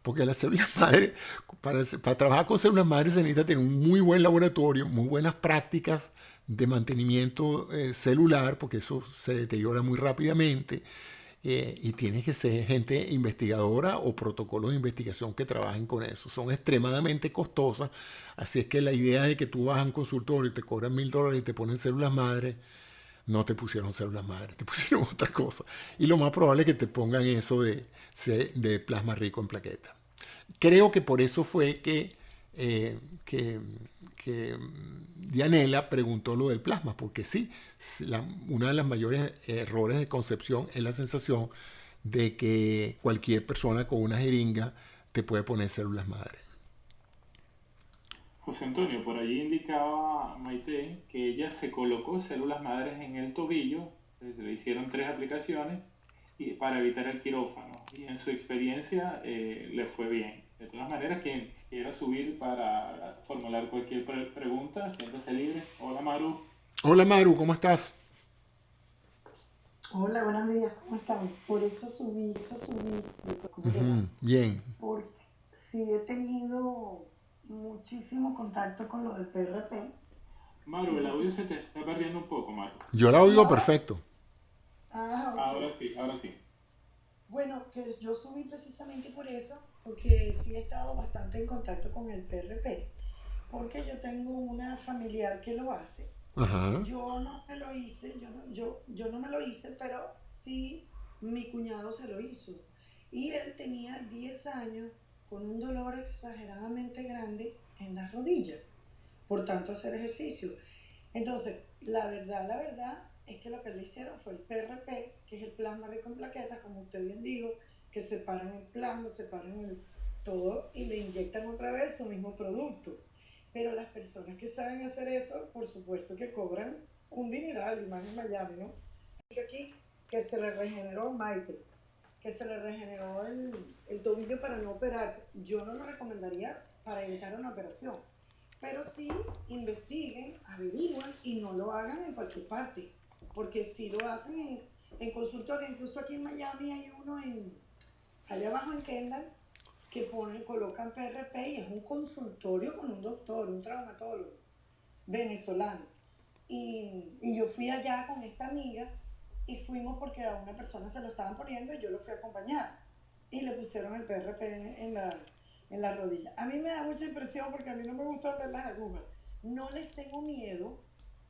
Porque las células madre, para trabajar con células madre se necesita tener un muy buen laboratorio, muy buenas prácticas de mantenimiento celular, porque eso se deteriora muy rápidamente. Y tiene que ser gente investigadora o protocolos de investigación que trabajen con eso. Son extremadamente costosas, así es que la idea de que tú vas a un consultorio y te cobran $1,000 y te ponen células madre, no te pusieron células madre, te pusieron otra cosa. Y lo más probable es que te pongan eso de plasma rico en plaquetas. Creo que por eso fue que Dianela preguntó lo del plasma, porque sí, uno de los mayores errores de concepción es la sensación de que cualquier persona con una jeringa te puede poner células madre. José Antonio, por allí indicaba Maite que ella se colocó células madres en el tobillo, le hicieron 3 aplicaciones y para evitar el quirófano. Y en su experiencia le fue bien. De todas maneras, quien quiera subir para formular cualquier pregunta, siéntase libre. Hola Maru. Hola Maru, ¿cómo estás? Hola, buenos días, ¿cómo están? Por eso subí, ¿cómo llamar? Bien. Porque sí he tenido muchísimo contacto con lo del PRP. Maru, el audio se te está perdiendo un poco, Maru. Yo la ¿Y oigo ahora? perfecto. Ok. Ahora sí, ahora sí. Bueno, que yo subí precisamente por eso, porque sí he estado bastante en contacto con el PRP, porque yo tengo una familiar que lo hace. Ajá. Yo no me lo hice, yo no me lo hice, pero sí mi cuñado se lo hizo. Y él tenía 10 años con un dolor exageradamente grande en las rodillas, por tanto hacer ejercicio. Entonces, la verdad es que lo que le hicieron fue el PRP, que es el plasma rico en plaquetas, como usted bien dijo, que separan el plasma, separan todo y le inyectan otra vez su mismo producto. Pero las personas que saben hacer eso, por supuesto que cobran un dineral, y más en Miami, ¿no? Aquí que se le regeneró Maite, que se le regeneró el tobillo para no operarse. Yo no lo recomendaría para evitar una operación, pero sí investiguen, averigüen y no lo hagan en cualquier parte, porque si lo hacen en consultorio, incluso aquí en Miami hay uno allá abajo en Kendall, que colocan PRP y es un consultorio con un doctor, un traumatólogo venezolano. Y yo fui allá con esta amiga y fuimos porque a una persona se lo estaban poniendo y yo lo fui a acompañar. Y le pusieron el PRP en la rodilla. A mí me da mucha impresión porque a mí no me gustan ver las agujas. No les tengo miedo.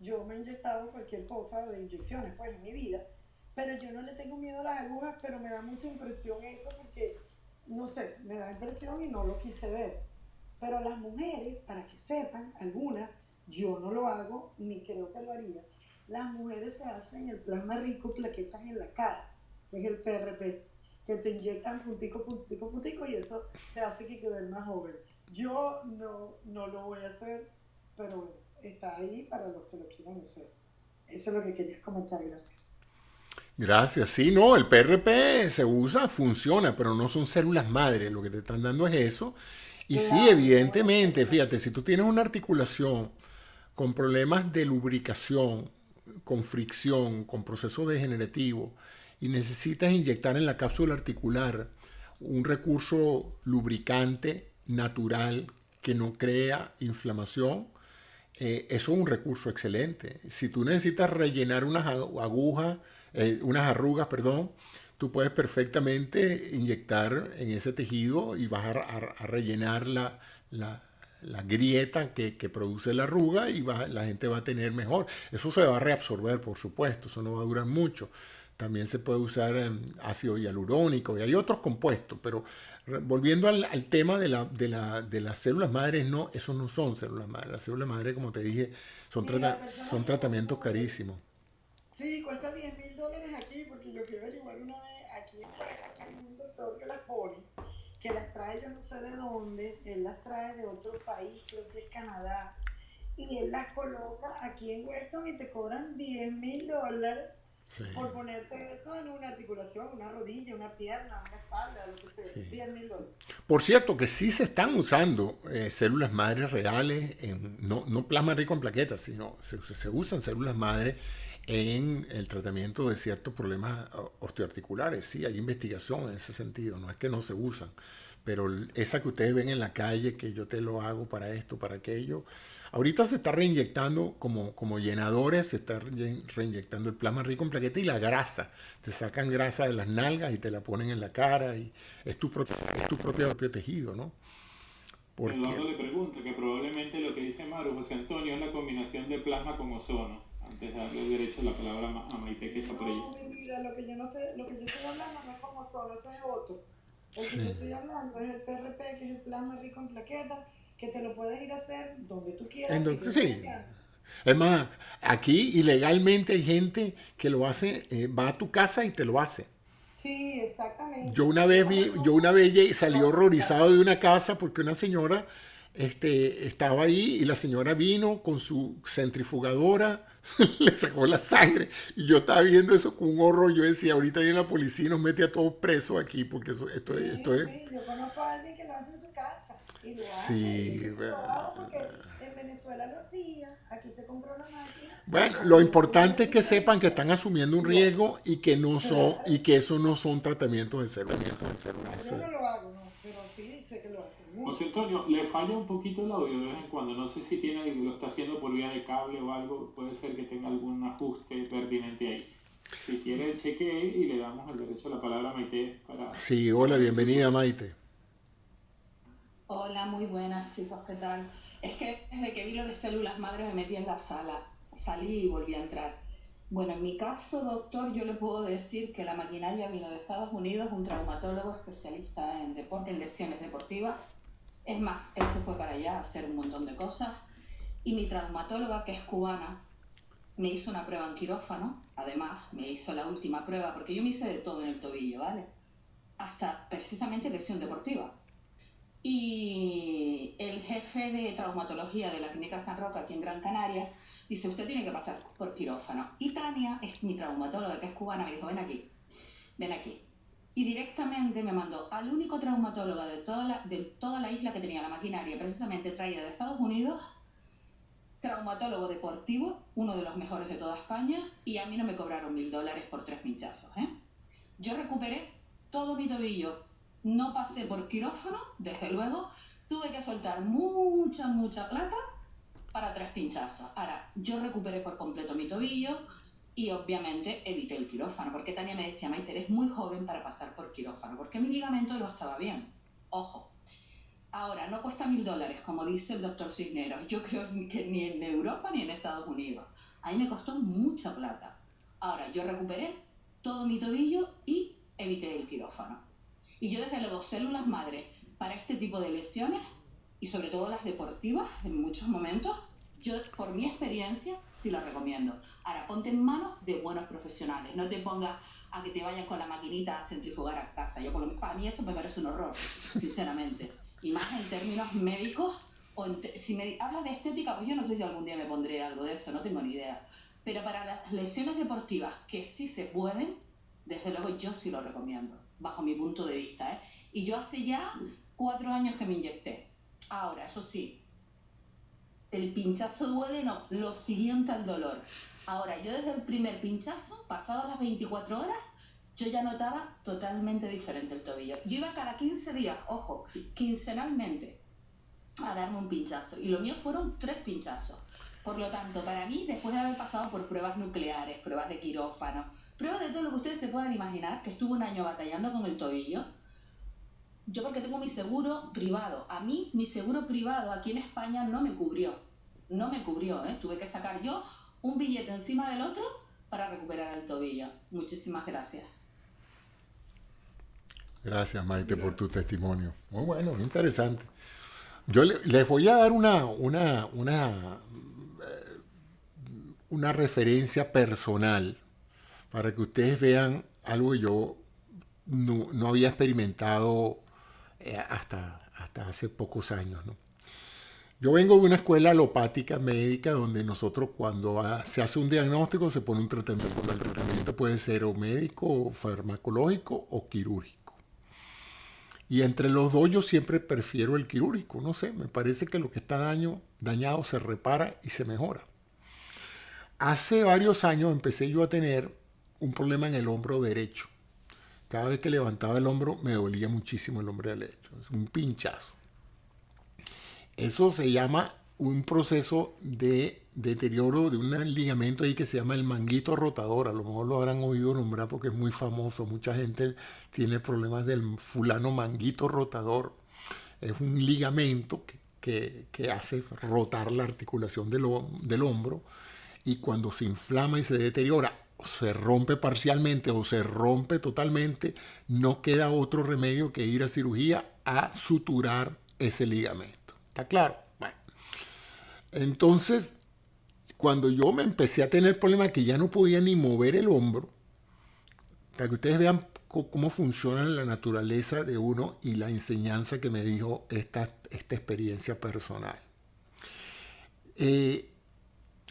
Yo me he inyectado cualquier cosa de inyecciones pues en mi vida, pero yo no le tengo miedo a las agujas, pero me da mucha impresión eso porque, no sé, me da impresión y no lo quise ver. Pero las mujeres, para que sepan, algunas, yo no lo hago ni creo que lo haría, las mujeres se hacen el plasma rico plaquetas en la cara, que es el PRP, que te inyectan puntico, puntico, puntico y eso te hace que quedes más joven. Yo no lo voy a hacer, pero bueno, está ahí para los que lo quieran hacer. Eso es lo que quería comentar, gracias. Gracias. Sí, no, el PRP se usa, funciona, pero no son células madre. Lo que te están dando es eso. Y sí, Claro, no es evidentemente, célula. fíjate, si tú tienes una articulación con problemas de lubricación, con fricción, con proceso degenerativo, y necesitas inyectar en la cápsula articular un recurso lubricante natural que no crea inflamación, eso es un recurso excelente. Si tú necesitas rellenar unas agujas, unas arrugas, perdón, tú puedes perfectamente inyectar en ese tejido y vas a rellenar la grieta que produce la arruga y la gente va a tener mejor. Eso se va a reabsorber, por supuesto, eso no va a durar mucho. También se puede usar ácido hialurónico y hay otros compuestos, pero volviendo al tema de las células madres, no, esos no son células madres. Las células madres, como te dije, Y la persona son que lo tratamientos compra, carísimos. sí, cuesta $10,000 aquí, porque yo fui a averiguar una vez, aquí hay un doctor que las pone, que las trae yo no sé de dónde, él las trae de otro país, creo que es Canadá, y él las coloca aquí en Weston y te cobran $10,000 Sí, por ponerte eso en una articulación, una rodilla, una pierna, una espalda, lo que sea, sí. $10,000. Por cierto, que sí se están usando células madres reales, no plasma rico en plaquetas, sino se usan células madres en el tratamiento de ciertos problemas osteoarticulares. Sí, hay investigación en ese sentido, no es que no se usan, pero esa que ustedes ven en la calle, que yo te lo hago para esto, para aquello, ahorita se está reinyectando como llenadores, se está reinyectando el plasma rico en plaquetas y la grasa. Te sacan grasa de las nalgas y te la ponen en la cara y es tu propio tejido, ¿no? Porque, Eduardo le pregunta que probablemente lo que dice Maru José Antonio es la combinación de plasma con ozono. Antes de darle el derecho a la palabra a Maite, que está por allí. No, mi vida, lo que yo estoy hablando no es como solo, ese es otro. El que yo sí. estoy hablando es el PRP, que es el plasma rico en plaquetas, que te lo puedes ir a hacer donde tú quieras, si tienes Sí. confianza. Es más, aquí ilegalmente hay gente que lo hace, va a tu casa y te lo hace. Sí, Yo exactamente. una Yo vez vi, yo conozco una vez salí dos horrorizado casos. de una casa porque una señora estaba ahí y la señora vino con su centrifugadora, le sacó la sangre y yo estaba viendo eso con un horror. Yo decía, ahorita viene la policía y nos mete a todos presos aquí porque esto Sí, es, sí, yo conozco a alguien que lo hace en su casa y lo hace y sí. dice que lo hago porque en Venezuela lo hacía, aquí se compró la máquina, Bueno, lo aquí no importante tiene es que sepan que licencia están asumiendo un y lo hace. riesgo y que no son, Claro, y que eso no son tratamientos de células. no, yo Eso es. no lo hago, no, pero sí sé que lo hacen José muchos. Antonio, le falla un poquito el audio de vez en cuando. No sé si lo está haciendo por vía de cable o algo. Puede ser que tenga algún ajuste pertinente ahí. Si quiere, chequee y le damos el derecho a la palabra a Maite para Sí, hola, cerrar el bienvenida círculo. Maite. Hola, muy buenas chicos, ¿qué tal? Es que desde que vi lo de células madre me metí en la sala, salí y volví a entrar. Bueno, en mi caso, doctor, yo le puedo decir que la maquinaria vino de Estados Unidos, un traumatólogo especialista en deporte, en lesiones deportivas. Es más, él se fue para allá a hacer un montón de cosas. Y mi traumatóloga, que es cubana, me hizo una prueba en quirófano. Además, me hizo la última prueba, porque yo me hice de todo en el tobillo, ¿vale? hasta precisamente lesión deportiva. Y el jefe de traumatología de la Clínica San Roque aquí en Gran Canaria dice, usted tiene que pasar por quirófano. Y Tania, es mi traumatóloga que es cubana, me dijo, ven aquí. Y directamente me mandó al único traumatólogo de toda la isla que tenía la maquinaria, precisamente traída de Estados Unidos, traumatólogo deportivo, uno de los mejores de toda España, y a mí no me cobraron $1.000 por 3 pinchazos. Yo recuperé todo mi tobillo, no pasé por quirófano, desde luego, tuve que soltar mucha plata para 3 pinchazos. Ahora, yo recuperé por completo mi tobillo y obviamente evité el quirófano, porque Tania me decía, Maite, eres muy joven para pasar por quirófano, porque mi ligamento no estaba bien. Ojo. Ahora, no cuesta $1.000, como dice el doctor Cisneros. Yo creo que ni en Europa ni en Estados Unidos. A mí me costó mucha plata. Ahora, yo recuperé todo mi tobillo y evité el quirófano. Y yo desde luego, células madre para este tipo de lesiones, y sobre todo las deportivas, en muchos momentos, yo por mi experiencia sí las recomiendo. Ahora, ponte en manos de buenos profesionales. No te pongas a que te vayas con la maquinita a centrifugar a casa. Para mí eso me parece un horror, sinceramente. Y más en términos médicos, si me hablas de estética, pues yo no sé si algún día me pondré algo de eso, no tengo ni idea. Pero para las lesiones deportivas que sí se pueden, desde luego yo sí lo recomiendo, bajo mi punto de vista. Y yo hace ya 4 años que me inyecté. Ahora, eso sí, el pinchazo duele, no, lo siguiente al dolor. Ahora, yo desde el primer pinchazo, pasadas las 24 horas, yo ya notaba totalmente diferente el tobillo. Yo iba cada 15 días, ojo, quincenalmente, a darme un pinchazo. Y lo mío fueron 3 pinchazos. Por lo tanto, para mí, después de haber pasado por pruebas nucleares, pruebas de quirófano, pruebas de todo lo que ustedes se puedan imaginar, que estuve un año batallando con el tobillo, yo porque tengo mi seguro privado. A mí, mi seguro privado aquí en España no me cubrió. Tuve que sacar yo un billete encima del otro para recuperar el tobillo. Muchísimas gracias. Gracias, Maite, por tu testimonio. Muy bueno, interesante. Yo les voy a dar una referencia personal para que ustedes vean algo que yo no había experimentado hasta hace pocos años, ¿no? Yo vengo de una escuela alopática médica donde nosotros cuando se hace un diagnóstico se pone un tratamiento. El tratamiento puede ser o médico, o farmacológico o quirúrgico. Y entre los dos yo siempre prefiero el quirúrgico. No sé, me parece que lo que está dañado se repara y se mejora. Hace varios años empecé yo a tener un problema en el hombro derecho. Cada vez que levantaba el hombro me dolía muchísimo el hombro derecho. Es un pinchazo. Eso se llama un proceso de deterioro de un ligamento ahí que se llama el manguito rotador. A lo mejor lo habrán oído nombrar porque es muy famoso. Mucha gente tiene problemas del fulano manguito rotador. Es un ligamento que hace rotar la articulación del hombro, y cuando se inflama y se deteriora, se rompe parcialmente o se rompe totalmente, no queda otro remedio que ir a cirugía a suturar ese ligamento. ¿Está claro? Bueno. Entonces, cuando yo me empecé a tener problemas que ya no podía ni mover el hombro, para que ustedes vean cómo funciona la naturaleza de uno y la enseñanza que me dijo esta experiencia personal.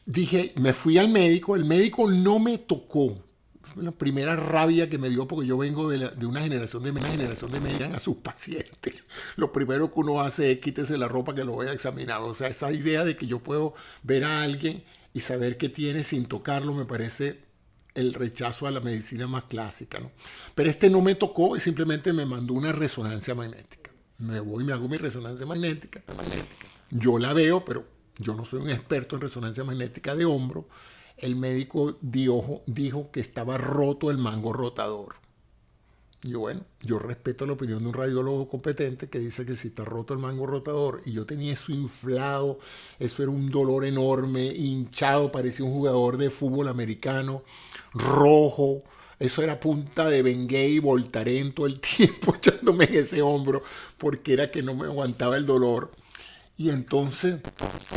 Dije, me fui al médico, el médico no me tocó. Fue la primera rabia que me dio porque yo vengo de una generación de miran a sus pacientes. Lo primero que uno hace es quítese la ropa que lo voy a examinar. O sea, esa idea de que yo puedo ver a alguien y saber qué tiene sin tocarlo me parece el rechazo a la medicina más clásica, ¿no? Pero no me tocó y simplemente me mandó una resonancia magnética. Me voy y me hago mi resonancia magnética. Yo la veo, pero yo no soy un experto en resonancia magnética de hombro. El médico dijo que estaba roto el mango rotador. Y bueno, yo respeto la opinión de un radiólogo competente que dice que si está roto el mango rotador, y yo tenía eso inflado, eso era un dolor enorme, hinchado, parecía un jugador de fútbol americano, rojo, eso era punta de Bengay y Voltaren todo el tiempo echándome en ese hombro, porque era que no me aguantaba el dolor. Y entonces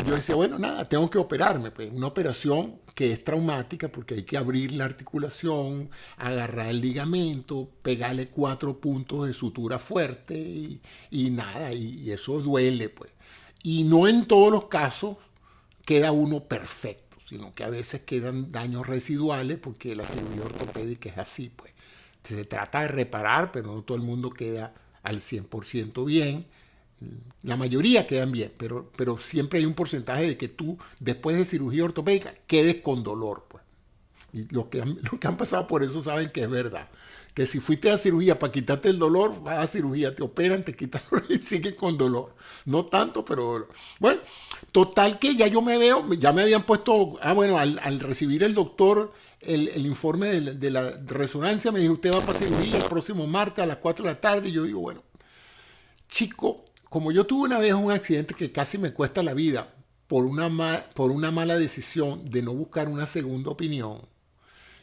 yo decía, bueno, nada, tengo que operarme. Pues una operación que es traumática porque hay que abrir la articulación, agarrar el ligamento, pegarle 4 puntos de sutura fuerte y nada, y eso duele, pues. Y no en todos los casos queda uno perfecto, sino que a veces quedan daños residuales porque la cirugía ortopédica es así, pues. Se trata de reparar, pero no todo el mundo queda al 100% bien. La mayoría quedan bien, pero siempre hay un porcentaje de que tú, después de cirugía ortopédica, quedes con dolor, pues. Y los que han pasado por eso saben que es verdad. Que si fuiste a cirugía para quitarte el dolor, vas a cirugía, te operan, te quitan y sigues con dolor. No tanto, pero bueno. Total que ya yo me veo, ya me habían puesto, bueno, al recibir el doctor el informe de la resonancia, me dijo, usted va para cirugía el próximo martes a las 4 de la tarde. Y yo digo, bueno, chico, como yo tuve una vez un accidente que casi me cuesta la vida por una mala decisión de no buscar una segunda opinión,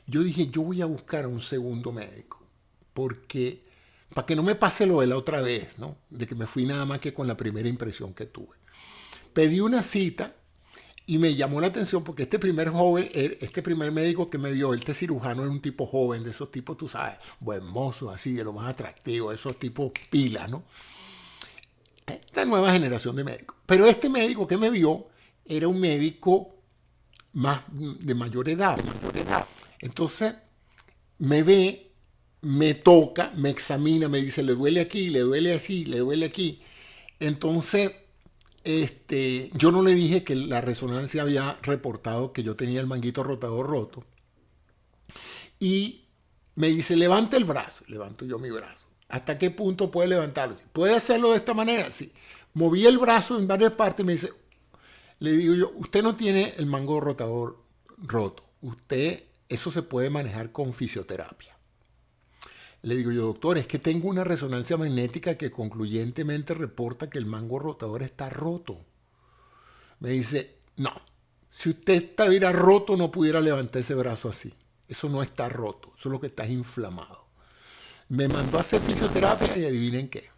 yo dije, yo voy a buscar a un segundo médico, porque para que no me pase lo de la otra vez, ¿no? De que me fui nada más que con la primera impresión que tuve. Pedí una cita y me llamó la atención porque este primer médico que me vio, este cirujano, era un tipo joven, de esos tipos, tú sabes, buen mozo, así, de lo más atractivo, esos tipos pilas, ¿no? Esta nueva generación de médicos. Pero este médico que me vio era un médico de mayor edad. Entonces me ve, me toca, me examina, me dice, le duele aquí, le duele así, le duele aquí. Entonces, yo no le dije que la resonancia había reportado que yo tenía el manguito rotador roto. Y me dice, levanta el brazo. Levanto yo mi brazo. ¿Hasta qué punto puede levantarlo? ¿Puede hacerlo de esta manera? Sí. Moví el brazo en varias partes y me dice, le digo yo, usted no tiene el mango rotador roto. Eso se puede manejar con fisioterapia. Le digo yo, doctor, es que tengo una resonancia magnética que concluyentemente reporta que el mango rotador está roto. Me dice, no, si usted estuviera roto no pudiera levantar ese brazo así. Eso no está roto, eso es lo que está inflamado. Me mandó a hacer fisioterapia y adivinen qué.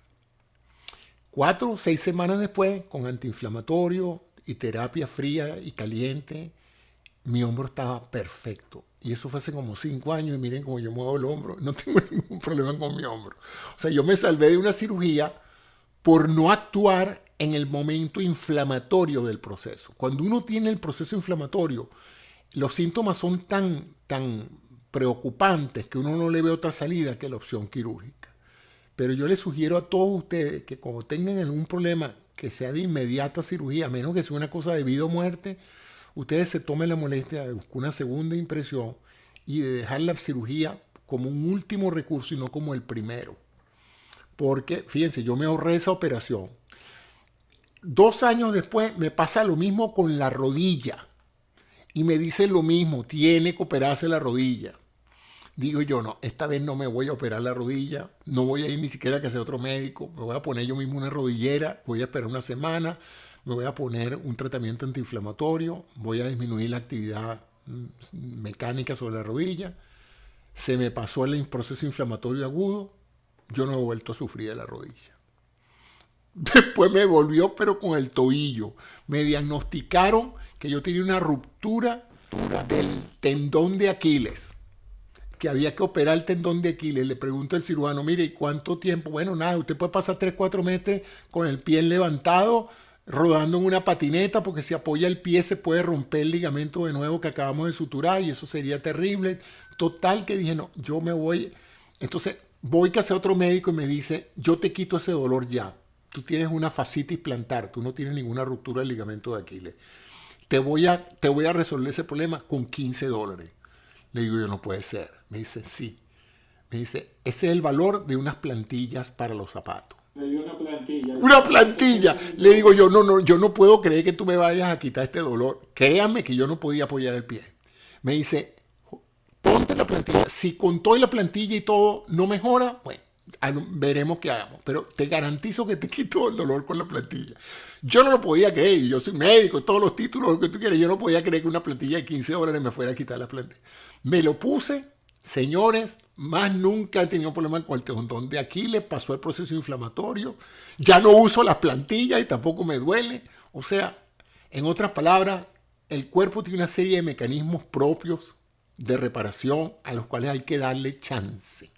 4 o 6 semanas después, con antiinflamatorio y terapia fría y caliente, mi hombro estaba perfecto. Y eso fue hace como 5 años y miren cómo yo muevo el hombro. No tengo ningún problema con mi hombro. O sea, yo me salvé de una cirugía por no actuar en el momento inflamatorio del proceso. Cuando uno tiene el proceso inflamatorio, los síntomas son tan preocupantes que uno no le ve otra salida que la opción quirúrgica. Pero yo les sugiero a todos ustedes que cuando tengan algún problema que sea de inmediata cirugía, a menos que sea una cosa de vida o muerte, ustedes se tomen la molestia de buscar una segunda impresión y de dejar la cirugía como un último recurso y no como el primero. Porque, fíjense, yo me ahorré esa operación. 2 años después me pasa lo mismo con la rodilla. Y me dice lo mismo, tiene que operarse la rodilla. Digo yo, no, esta vez no me voy a operar la rodilla, no voy a ir ni siquiera a que sea otro médico, me voy a poner yo mismo una rodillera, voy a esperar una semana, me voy a poner un tratamiento antiinflamatorio, voy a disminuir la actividad mecánica sobre la rodilla, se me pasó el proceso inflamatorio agudo, yo no he vuelto a sufrir de la rodilla. Después me volvió, pero con el tobillo. Me diagnosticaron que yo tenía una ruptura del tendón de Aquiles, que había que operar el tendón de Aquiles. Le pregunto al cirujano, mire, ¿y cuánto tiempo? Bueno, nada, usted puede pasar 3-4 meses con el pie levantado, rodando en una patineta, porque si apoya el pie se puede romper el ligamento de nuevo que acabamos de suturar y eso sería terrible. Total que dije, no, yo me voy. Entonces voy a hacer otro médico y me dice, yo te quito ese dolor ya. Tú tienes una fascitis plantar, tú no tienes ninguna ruptura del ligamento de Aquiles. Te voy a resolver ese problema con $15. Le digo yo, no puede ser. Me dice, sí. Me dice, ese es el valor de unas plantillas para los zapatos. Le dio una plantilla. ¡Una plantilla! Le digo yo, no, yo no puedo creer que tú me vayas a quitar este dolor. Créame que yo no podía apoyar el pie. Me dice, ponte la plantilla. Si con toda la plantilla y todo no mejora, bueno, veremos qué hagamos. Pero te garantizo que te quito el dolor con la plantilla. Yo no lo podía creer. Yo soy médico, todos los títulos, lo que tú quieras. Yo no podía creer que una plantilla de $15 me fuera a quitar la plantilla. Me lo puse, señores, más nunca he tenido problemas con el tendón de Aquiles, pasó el proceso inflamatorio, ya no uso las plantillas y tampoco me duele. O sea, en otras palabras, el cuerpo tiene una serie de mecanismos propios de reparación a los cuales hay que darle chance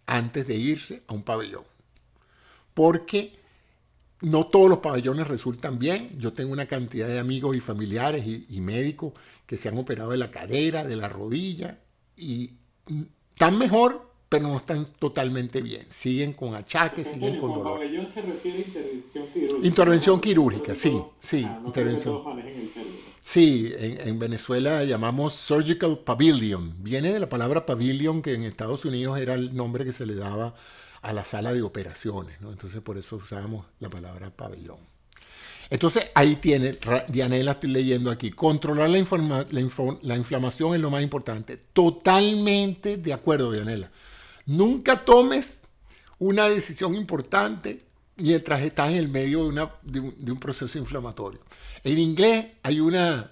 antes de irse a un pabellón. Porque no todos los pabellones resultan bien. Yo tengo una cantidad de amigos y familiares y médicos que se han operado de la cadera, de la rodilla y están mejor, pero no están totalmente bien. Siguen con achaques, siguen con dolor. Pabellón se refiere a intervención quirúrgica. Intervención quirúrgica, sí. No Intervención. todos manejen el término. Sí, en Venezuela llamamos surgical pavilion. Viene de la palabra pavilion, que en Estados Unidos era el nombre que se le daba a la sala de operaciones, ¿no? Entonces por eso usábamos la palabra pabellón. Entonces ahí tiene, Dianela, estoy leyendo aquí, controlar la inflamación es lo más importante. Totalmente de acuerdo, Dianela. Nunca tomes una decisión importante mientras estás en el medio de un proceso inflamatorio. En inglés hay una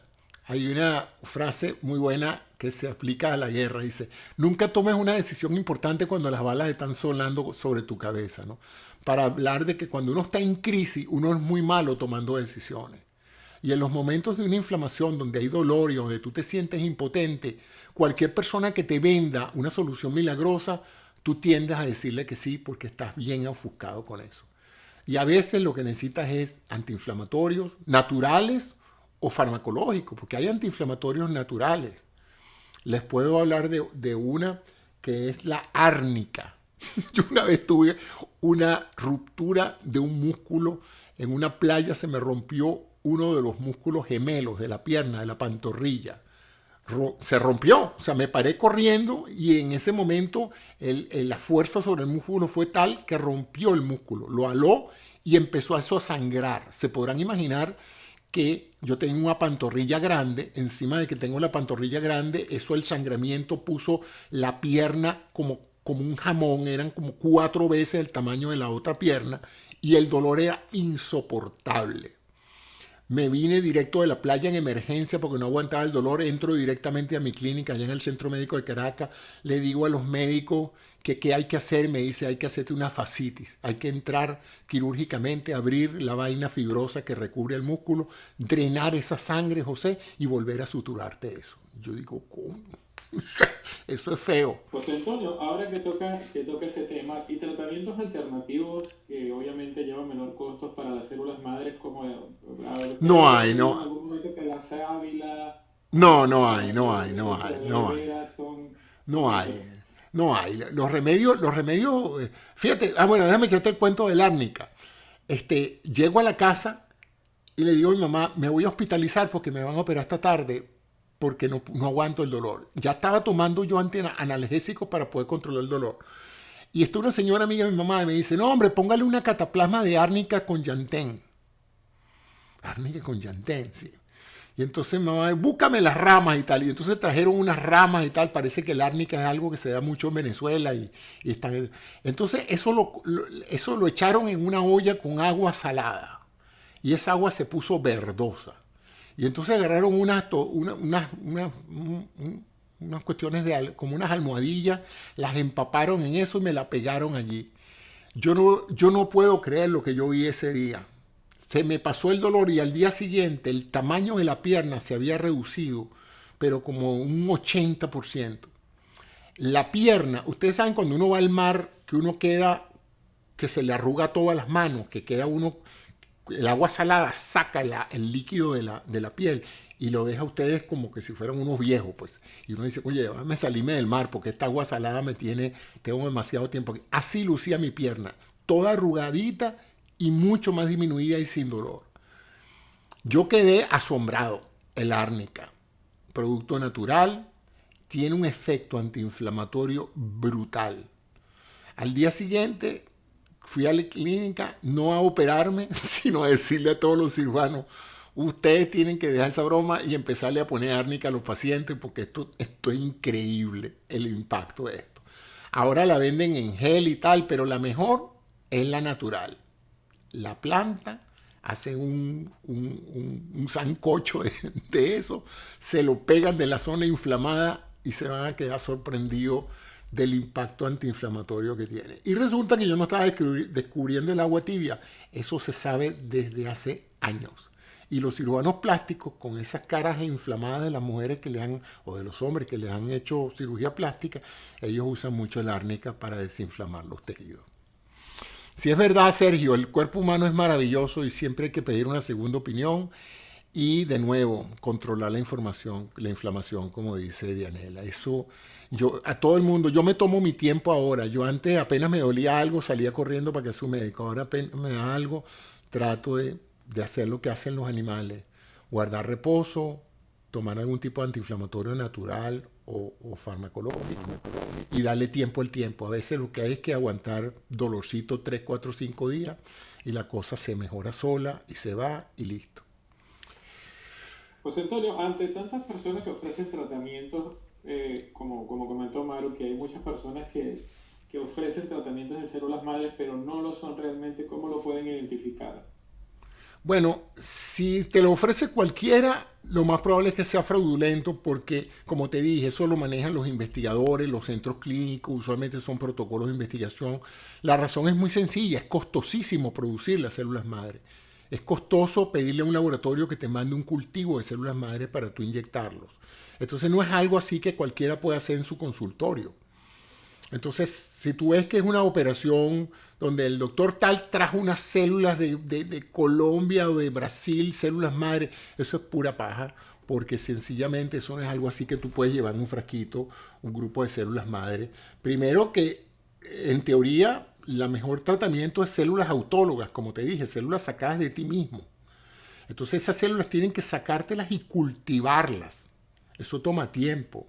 frase muy buena que se aplica a la guerra. Dice, nunca tomes una decisión importante cuando las balas están sonando sobre tu cabeza, ¿no? Para hablar de que cuando uno está en crisis, uno es muy malo tomando decisiones. Y en los momentos de una inflamación donde hay dolor y donde tú te sientes impotente, cualquier persona que te venda una solución milagrosa, tú tiendes a decirle que sí porque estás bien ofuscado con eso. Y a veces lo que necesitas es antiinflamatorios naturales o farmacológicos, porque hay antiinflamatorios naturales. Les puedo hablar de una que es la árnica. Yo una vez tuve una ruptura de un músculo en una playa, se me rompió uno de los músculos gemelos de la pierna, de la pantorrilla. Se rompió, o sea, me paré corriendo y en ese momento la fuerza sobre el músculo fue tal que rompió el músculo, lo aló y empezó eso a sangrar. Se podrán imaginar que yo tengo una pantorrilla grande, encima de que tengo la pantorrilla grande, eso el sangramiento puso la pierna como un jamón, eran como 4 veces el tamaño de la otra pierna y el dolor era insoportable. Me vine directo de la playa en emergencia porque no aguantaba el dolor, entro directamente a mi clínica allá en el Centro Médico de Caracas, le digo a los médicos que qué hay que hacer, me dice hay que hacerte una fascitis, hay que entrar quirúrgicamente, abrir la vaina fibrosa que recubre el músculo, drenar esa sangre, José, y volver a suturarte eso. Yo digo, ¿cómo? Eso es feo. José Antonio, ahora que toca ese tema, y tratamientos alternativos que obviamente llevan menor costos para las células madres, como no hay, no. En algún momento que la sábila, no hay. Los remedios, fíjate, bueno, déjame echarte el cuento del árnica. Llego a la casa y le digo a mi mamá, me voy a hospitalizar porque me van a operar esta tarde porque no aguanto el dolor. Ya estaba tomando yo analgésicos para poder controlar el dolor. Y está una señora amiga de mi mamá y me dice, no hombre, póngale una cataplasma de árnica con llantén. Árnica con llantén, sí. Y entonces mamá, búscame las ramas y tal. Y entonces trajeron unas ramas y tal. Parece que el árnica es algo que se da mucho en Venezuela. Y están... Entonces eso lo echaron en una olla con agua salada. Y esa agua se puso verdosa. Y entonces agarraron unas cuestiones como unas almohadillas, las empaparon en eso y me la pegaron allí. Yo no puedo creer lo que yo vi ese día. Se me pasó el dolor y al día siguiente el tamaño de la pierna se había reducido, pero como un 80%. La pierna, ustedes saben cuando uno va al mar, que se le arruga todas las manos, que queda uno... El agua salada saca el líquido de la piel y lo deja a ustedes como que si fueran unos viejos, pues. Y uno dice, oye, déjame salirme del mar porque esta agua salada tengo demasiado tiempo aquí. Así lucía mi pierna, toda arrugadita y mucho más disminuida y sin dolor. Yo quedé asombrado. El árnica, producto natural, tiene un efecto antiinflamatorio brutal. Al día siguiente... Fui a la clínica no a operarme, sino a decirle a todos los cirujanos, ustedes tienen que dejar esa broma y empezarle a poner árnica a los pacientes porque esto es increíble el impacto de esto. Ahora la venden en gel y tal, pero la mejor es la natural. La planta, hacen un sancocho de eso, se lo pegan de la zona inflamada y se van a quedar sorprendidos del impacto antiinflamatorio que tiene. Y resulta que yo no estaba descubriendo el agua tibia. Eso se sabe desde hace años. Y los cirujanos plásticos, con esas caras inflamadas de las mujeres que le han, o de los hombres que les han hecho cirugía plástica, ellos usan mucho el árnica para desinflamar los tejidos. Si es verdad, Sergio, el cuerpo humano es maravilloso y siempre hay que pedir una segunda opinión. Y de nuevo, controlar la inflamación, como dice Dianela. Eso, a todo el mundo, yo me tomo mi tiempo ahora. Yo antes apenas me dolía algo, salía corriendo para que su médico. Ahora apenas me da algo, trato de hacer lo que hacen los animales. Guardar reposo, tomar algún tipo de antiinflamatorio natural o farmacológico y darle tiempo al tiempo. A veces lo que hay es que aguantar dolorcito 3, 4, 5 días y la cosa se mejora sola y se va y listo. José Antonio, ante tantas personas que ofrecen tratamientos, como comentó Maru, que hay muchas personas que ofrecen tratamientos de células madres, pero no lo son realmente, ¿cómo lo pueden identificar? Bueno, si te lo ofrece cualquiera, lo más probable es que sea fraudulento porque, como te dije, eso lo manejan los investigadores, los centros clínicos, usualmente son protocolos de investigación. La razón es muy sencilla, es costosísimo producir las células madres. Es costoso pedirle a un laboratorio que te mande un cultivo de células madres para tú inyectarlos. Entonces no es algo así que cualquiera pueda hacer en su consultorio. Entonces, si tú ves que es una operación donde el doctor tal trajo unas células de Colombia o de Brasil, células madres, eso es pura paja, porque sencillamente eso no es algo así que tú puedes llevar en un frasquito, un grupo de células madres. Primero que, en teoría, el mejor tratamiento es células autólogas, como te dije, células sacadas de ti mismo. Entonces esas células tienen que sacártelas y cultivarlas. Eso toma tiempo.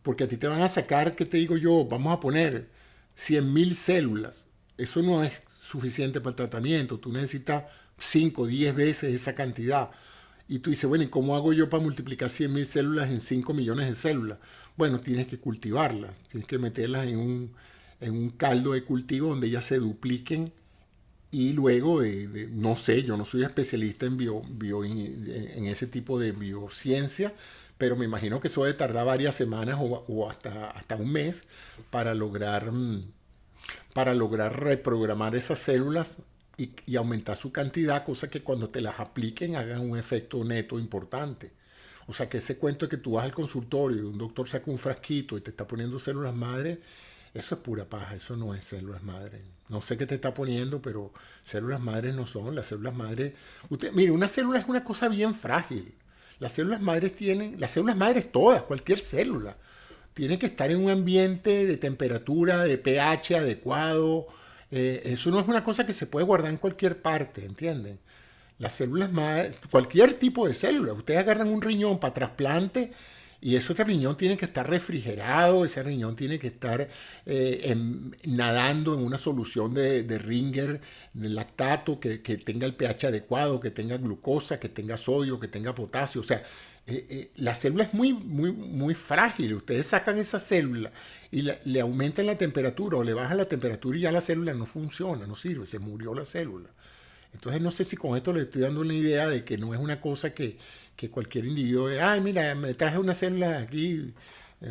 Porque a ti te van a sacar, ¿qué te digo yo? Vamos a poner 100.000 células. Eso no es suficiente para el tratamiento. Tú necesitas 5 o 10 veces esa cantidad. Y tú dices, bueno, ¿y cómo hago yo para multiplicar 100.000 células en 5 millones de células? Bueno, tienes que cultivarlas. Tienes que meterlas en un caldo de cultivo donde ellas se dupliquen y luego no sé, yo no soy especialista en ese tipo de biociencia, pero me imagino que eso debe tardar varias semanas o hasta un mes para lograr reprogramar esas células y aumentar su cantidad, cosa que cuando te las apliquen hagan un efecto neto importante. O sea que ese cuento de que tú vas al consultorio y un doctor saca un frasquito y te está poniendo células madre, eso es pura paja, eso no es células madre. No sé qué te está poniendo, pero células madres no son. Las células madres... Mire, una célula es una cosa bien frágil. Las células madres todas, cualquier célula, tiene que estar en un ambiente de temperatura, de pH adecuado. Eso no es una cosa que se puede guardar en cualquier parte, ¿entienden? Las células madres, cualquier tipo de célula. Ustedes agarran un riñón para trasplante y ese riñón tiene que estar refrigerado, ese riñón tiene que estar nadando en una solución de Ringer, de lactato, que tenga el pH adecuado, que tenga glucosa, que tenga sodio, que tenga potasio. O sea, la célula es muy, muy, muy frágil. Ustedes sacan esa célula y le aumentan la temperatura o le bajan la temperatura y ya la célula no funciona, no sirve, se murió la célula. Entonces no sé si con esto le estoy dando una idea de que no es una cosa que cualquier individuo, ay, mira, me traje una célula aquí,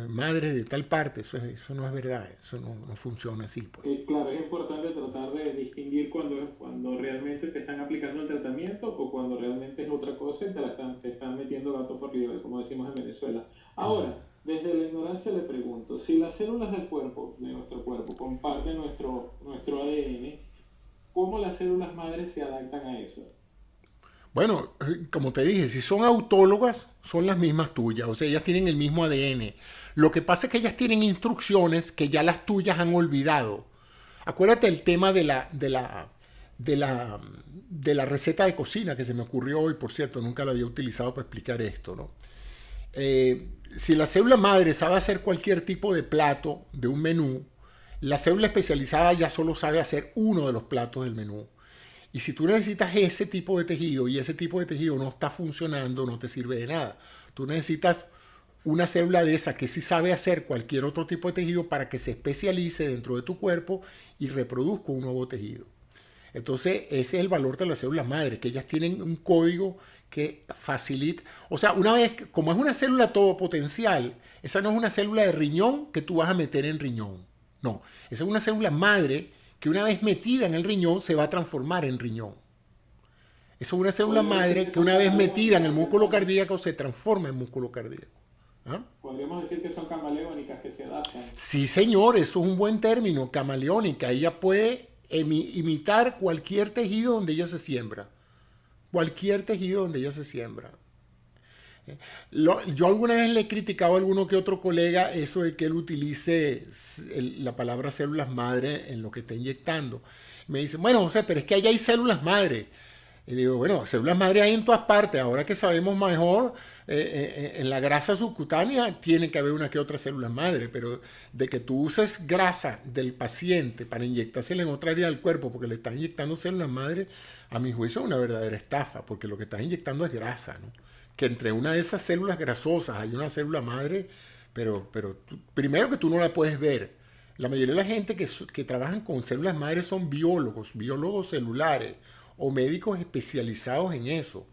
madre de tal parte. Eso no es verdad, eso no funciona así. Pues. Claro, es importante tratar de distinguir cuando realmente te están aplicando el tratamiento o cuando realmente es otra cosa y te están metiendo gato por liebre, como decimos en Venezuela. Ahora, desde la ignorancia le pregunto, si las células de nuestro cuerpo, comparten nuestro ADN, ¿cómo las células madres se adaptan a eso? Bueno, como te dije, si son autólogas, son las mismas tuyas, o sea, ellas tienen el mismo ADN. Lo que pasa es que ellas tienen instrucciones que ya las tuyas han olvidado. Acuérdate el tema de la receta de cocina que se me ocurrió hoy, por cierto, nunca la había utilizado para explicar esto, ¿no? Si la célula madre sabe hacer cualquier tipo de plato de un menú, la célula especializada ya solo sabe hacer uno de los platos del menú. Y si tú necesitas ese tipo de tejido y ese tipo de tejido no está funcionando, no te sirve de nada. Tú necesitas una célula de esa que sí sabe hacer cualquier otro tipo de tejido para que se especialice dentro de tu cuerpo y reproduzca un nuevo tejido. Entonces, ese es el valor de las células madre, que ellas tienen un código que facilita, o sea, una vez, como es una célula todopotencial, esa no es una célula de riñón que tú vas a meter en riñón. No, esa es una célula madre que una vez metida en el riñón se va a transformar en riñón. Esa es una célula madre que una vez metida en el músculo cardíaco se transforma en músculo cardíaco. ¿Ah? Podríamos decir que son camaleónicas, que se adaptan. Sí, señor, eso es un buen término, camaleónica. Ella puede imitar cualquier tejido donde ella se siembra. Cualquier tejido donde ella se siembra. Yo alguna vez le he criticado a alguno que otro colega eso de que él utilice la palabra células madre en lo que está inyectando. Me dice, bueno, José, pero es que allá hay células madre. Y digo, bueno, células madre hay en todas partes. Ahora que sabemos mejor, en la grasa subcutánea tiene que haber una que otra célula madre, pero de que tú uses grasa del paciente para inyectársela en otra área del cuerpo porque le estás inyectando células madre, a mi juicio es una verdadera estafa, porque lo que estás inyectando es grasa, ¿no? Que entre una de esas células grasosas hay una célula madre, pero primero que tú no la puedes ver. La mayoría de la gente que trabajan con células madres son biólogos celulares o médicos especializados en eso.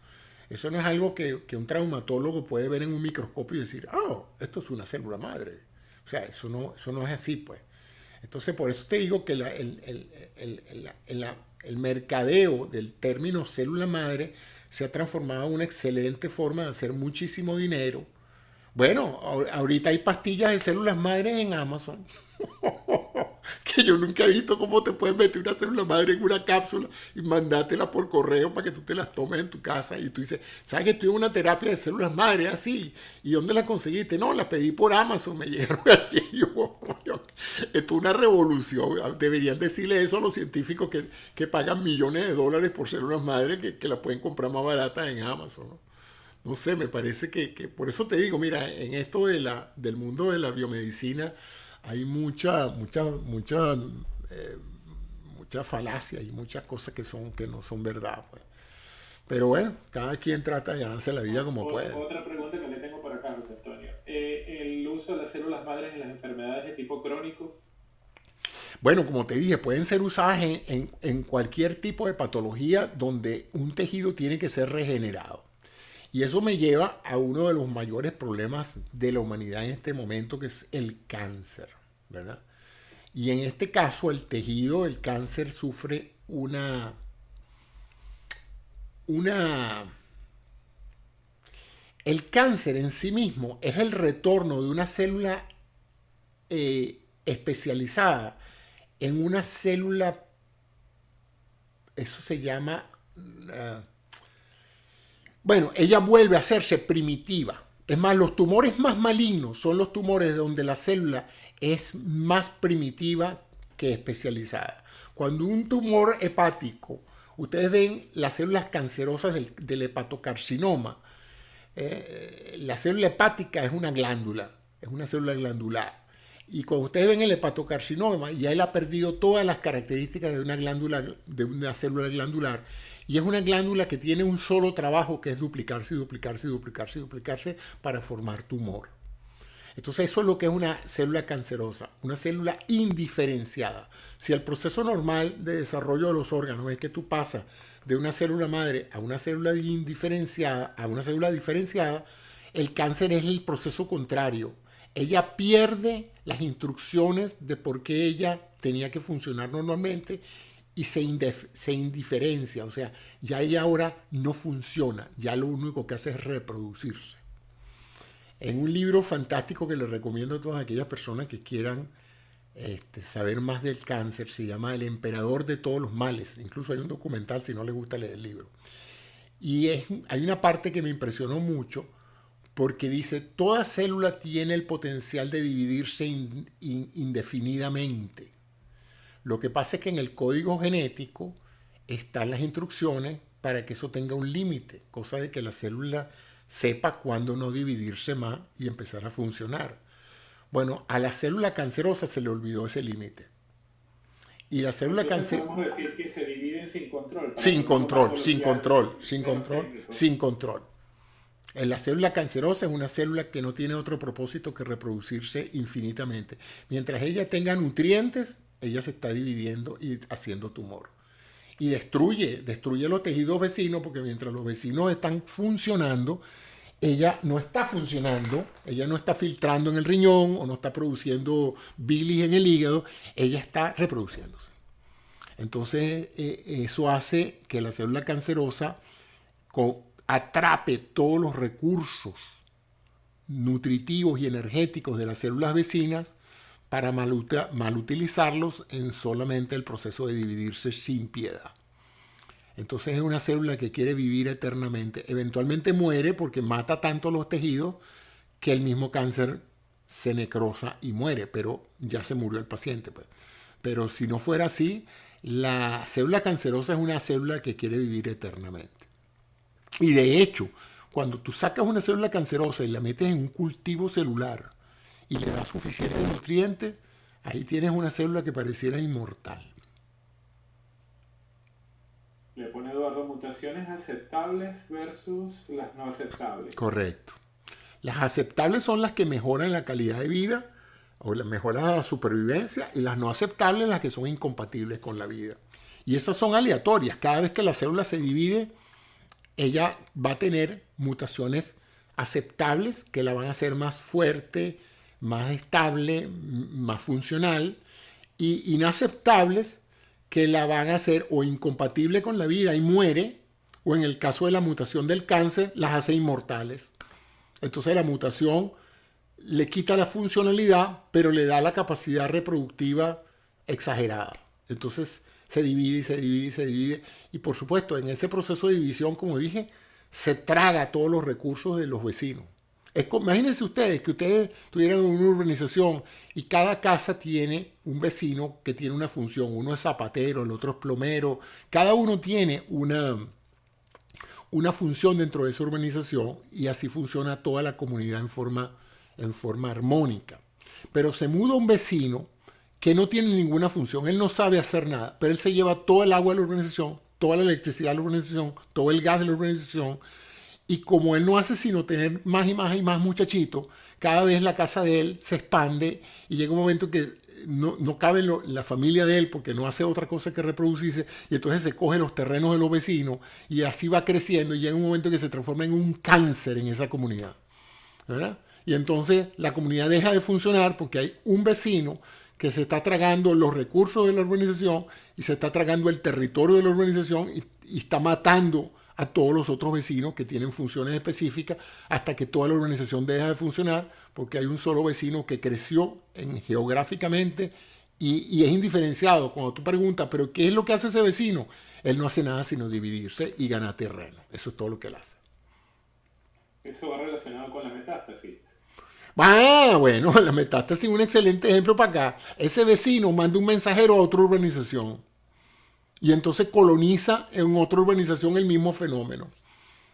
Eso no es algo que un traumatólogo puede ver en un microscopio y decir, oh, esto es una célula madre. O sea, eso no es así, pues. Entonces, por eso te digo que el mercadeo del término célula madre se ha transformado en una excelente forma de hacer muchísimo dinero. Bueno, ahorita hay pastillas de células madres en Amazon. Que yo nunca he visto cómo te puedes meter una célula madre en una cápsula y mandártela por correo para que tú te las tomes en tu casa. Y tú dices, ¿sabes que estoy en una terapia de células madre así? ¿Y dónde la conseguiste? No, la pedí por Amazon, me llegaron allí. Y yo, coño, esto es una revolución. Deberían decirle eso a los científicos que pagan millones de dólares por células madre que la pueden comprar más baratas en Amazon, ¿no? No sé, me parece que por eso te digo, mira, en esto del mundo de la biomedicina hay mucha falacia y muchas cosas que no son verdad, pues. Pero bueno, cada quien trata de ganarse la vida como puede. Otra pregunta que le tengo por acá, José Antonio. ¿El uso de las células madres en las enfermedades de tipo crónico? Bueno, como te dije, pueden ser usadas en cualquier tipo de patología donde un tejido tiene que ser regenerado. Y eso me lleva a uno de los mayores problemas de la humanidad en este momento, que es el cáncer, ¿verdad? Y en este caso, el tejido del cáncer sufre El cáncer en sí mismo es el retorno de una célula especializada en una célula, eso se llama... Bueno, ella vuelve a hacerse primitiva. Es más, los tumores más malignos son los tumores donde la célula es más primitiva que especializada. Cuando un tumor hepático, ustedes ven las células cancerosas del hepatocarcinoma, la célula hepática es una célula glandular. Y cuando ustedes ven el hepatocarcinoma, ya él ha perdido todas las características de una célula glandular. Y es una glándula que tiene un solo trabajo, que es duplicarse para formar tumor. Entonces eso es lo que es una célula cancerosa, una célula indiferenciada. Si el proceso normal de desarrollo de los órganos es que tú pasas de una célula madre a una célula indiferenciada, a una célula diferenciada, el cáncer es el proceso contrario. Ella pierde las instrucciones de por qué ella tenía que funcionar normalmente y se indiferencia, o sea, ya ella ahora no funciona, ya lo único que hace es reproducirse. En un libro fantástico que les recomiendo a todas aquellas personas que quieran saber más del cáncer, se llama El Emperador de Todos los Males, incluso hay un documental si no les gusta leer el libro. Y hay una parte que me impresionó mucho, porque dice, toda célula tiene el potencial de dividirse indefinidamente. Lo que pasa es que en el código genético están las instrucciones para que eso tenga un límite, cosa de que la célula sepa cuándo no dividirse más y empezar a funcionar. Bueno, a la célula cancerosa se le olvidó ese límite. Y la célula cancerosa... Podemos decir que se dividen sin control. Sin control. La célula cancerosa es una célula que no tiene otro propósito que reproducirse infinitamente. Mientras ella tenga nutrientes, ella se está dividiendo y haciendo tumor. y destruye los tejidos vecinos, porque mientras los vecinos están funcionando, ella no está funcionando, ella no está filtrando en el riñón o no está produciendo bilis en el hígado, ella está reproduciéndose. Entonces, eso hace que la célula cancerosa atrape todos los recursos nutritivos y energéticos de las células vecinas para malutilizarlos en solamente el proceso de dividirse sin piedad. Entonces es una célula que quiere vivir eternamente. Eventualmente muere porque mata tanto los tejidos que el mismo cáncer se necrosa y muere, pero ya se murió el paciente, pues. Pero si no fuera así, la célula cancerosa es una célula que quiere vivir eternamente. Y de hecho, cuando tú sacas una célula cancerosa y la metes en un cultivo celular y le das suficientes nutrientes, ahí tienes una célula que pareciera inmortal. Le pone Eduardo mutaciones aceptables versus las no aceptables. Correcto. Las aceptables son las que mejoran la calidad de vida o mejoran la supervivencia, y las no aceptables las que son incompatibles con la vida. Y esas son aleatorias. Cada vez que la célula se divide, ella va a tener mutaciones aceptables que la van a hacer más fuerte, más estable, más funcional, y inaceptables que la van a hacer o incompatible con la vida y muere, o en el caso de la mutación del cáncer, las hace inmortales. Entonces la mutación le quita la funcionalidad, pero le da la capacidad reproductiva exagerada. Entonces se divide y se divide y se divide. Y por supuesto, en ese proceso de división, como dije, se traga todos los recursos de los vecinos. Imagínense ustedes que ustedes tuvieran una urbanización y cada casa tiene un vecino que tiene una función. Uno es zapatero, el otro es plomero. Cada uno tiene una función dentro de esa urbanización, y así funciona toda la comunidad en forma armónica. Pero se muda un vecino que no tiene ninguna función, él no sabe hacer nada, pero él se lleva todo el agua de la urbanización, toda la electricidad de la urbanización, todo el gas de la urbanización, y como él no hace sino tener más y más y más muchachitos, cada vez la casa de él se expande y llega un momento que no cabe la familia de él porque no hace otra cosa que reproducirse, y entonces se coge los terrenos de los vecinos y así va creciendo, y llega un momento que se transforma en un cáncer en esa comunidad, ¿verdad? Y entonces la comunidad deja de funcionar porque hay un vecino que se está tragando los recursos de la urbanización y se está tragando el territorio de la urbanización y está matando a todos los otros vecinos que tienen funciones específicas, hasta que toda la urbanización deja de funcionar porque hay un solo vecino que creció geográficamente y es indiferenciado. Cuando tú preguntas, ¿pero qué es lo que hace ese vecino? Él no hace nada sino dividirse y ganar terreno. Eso es todo lo que él hace. Eso va relacionado con la metástasis. Ah, bueno, la metástasis es un excelente ejemplo para acá. Ese vecino manda un mensajero a otra urbanización y entonces coloniza en otra urbanización el mismo fenómeno.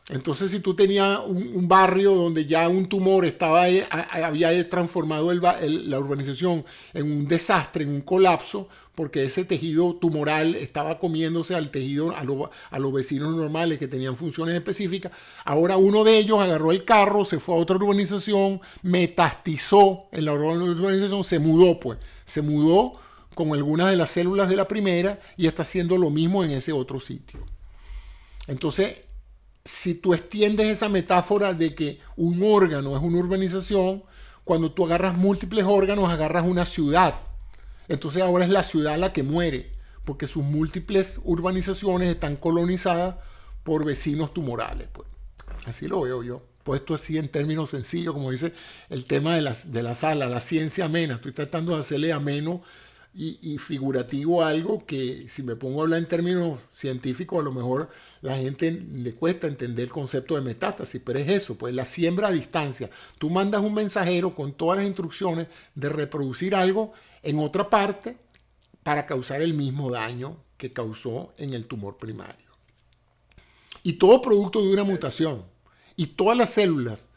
Entonces, si tú tenías un barrio donde ya un tumor había transformado la urbanización en un desastre, en un colapso, porque ese tejido tumoral estaba comiéndose al tejido, a los vecinos normales que tenían funciones específicas, ahora uno de ellos agarró el carro, se fue a otra urbanización, metastizó en la urbanización, se mudó con algunas de las células de la primera y está haciendo lo mismo en ese otro sitio. Entonces, si tú extiendes esa metáfora de que un órgano es una urbanización, cuando tú agarras múltiples órganos, agarras una ciudad. Entonces ahora es la ciudad la que muere, porque sus múltiples urbanizaciones están colonizadas por vecinos tumorales. Pues. Así lo veo yo. Puesto así en términos sencillos, como dice el tema de la sala, la ciencia amena. Estoy tratando de hacerle ameno y figurativo algo que, si me pongo a hablar en términos científicos, a lo mejor la gente le cuesta entender el concepto de metástasis, pero es eso, pues la siembra a distancia. Tú mandas un mensajero con todas las instrucciones de reproducir algo en otra parte para causar el mismo daño que causó en el tumor primario. Y todo producto de una mutación. Y todas las células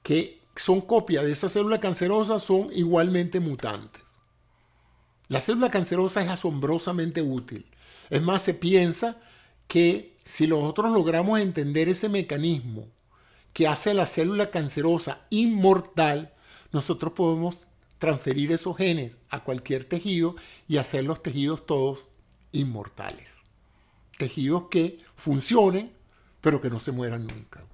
que son copias de esa célula cancerosa son igualmente mutantes. La célula cancerosa es asombrosamente útil. Es más, se piensa que si nosotros logramos entender ese mecanismo que hace a la célula cancerosa inmortal, nosotros podemos transferir esos genes a cualquier tejido y hacer los tejidos todos inmortales. tejidos que funcionen, pero que no se mueran nunca.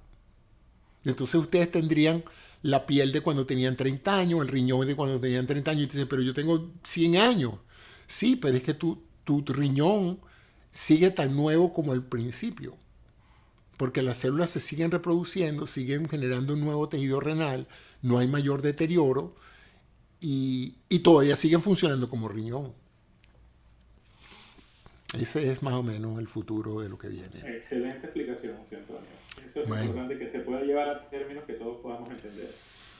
Entonces ustedes tendrían la piel de cuando tenían 30 años, el riñón de cuando tenían 30 años, y te dicen, pero yo tengo 100 años. Sí, pero es que tu riñón sigue tan nuevo como al principio, porque las células se siguen reproduciendo, siguen generando un nuevo tejido renal, no hay mayor deterioro, y todavía siguen funcionando como riñón. Ese es más o menos el futuro de lo que viene. Excelente explicación, José Antonio. Eso es Bueno. importante que se pueda llevar a términos que todos podamos entender.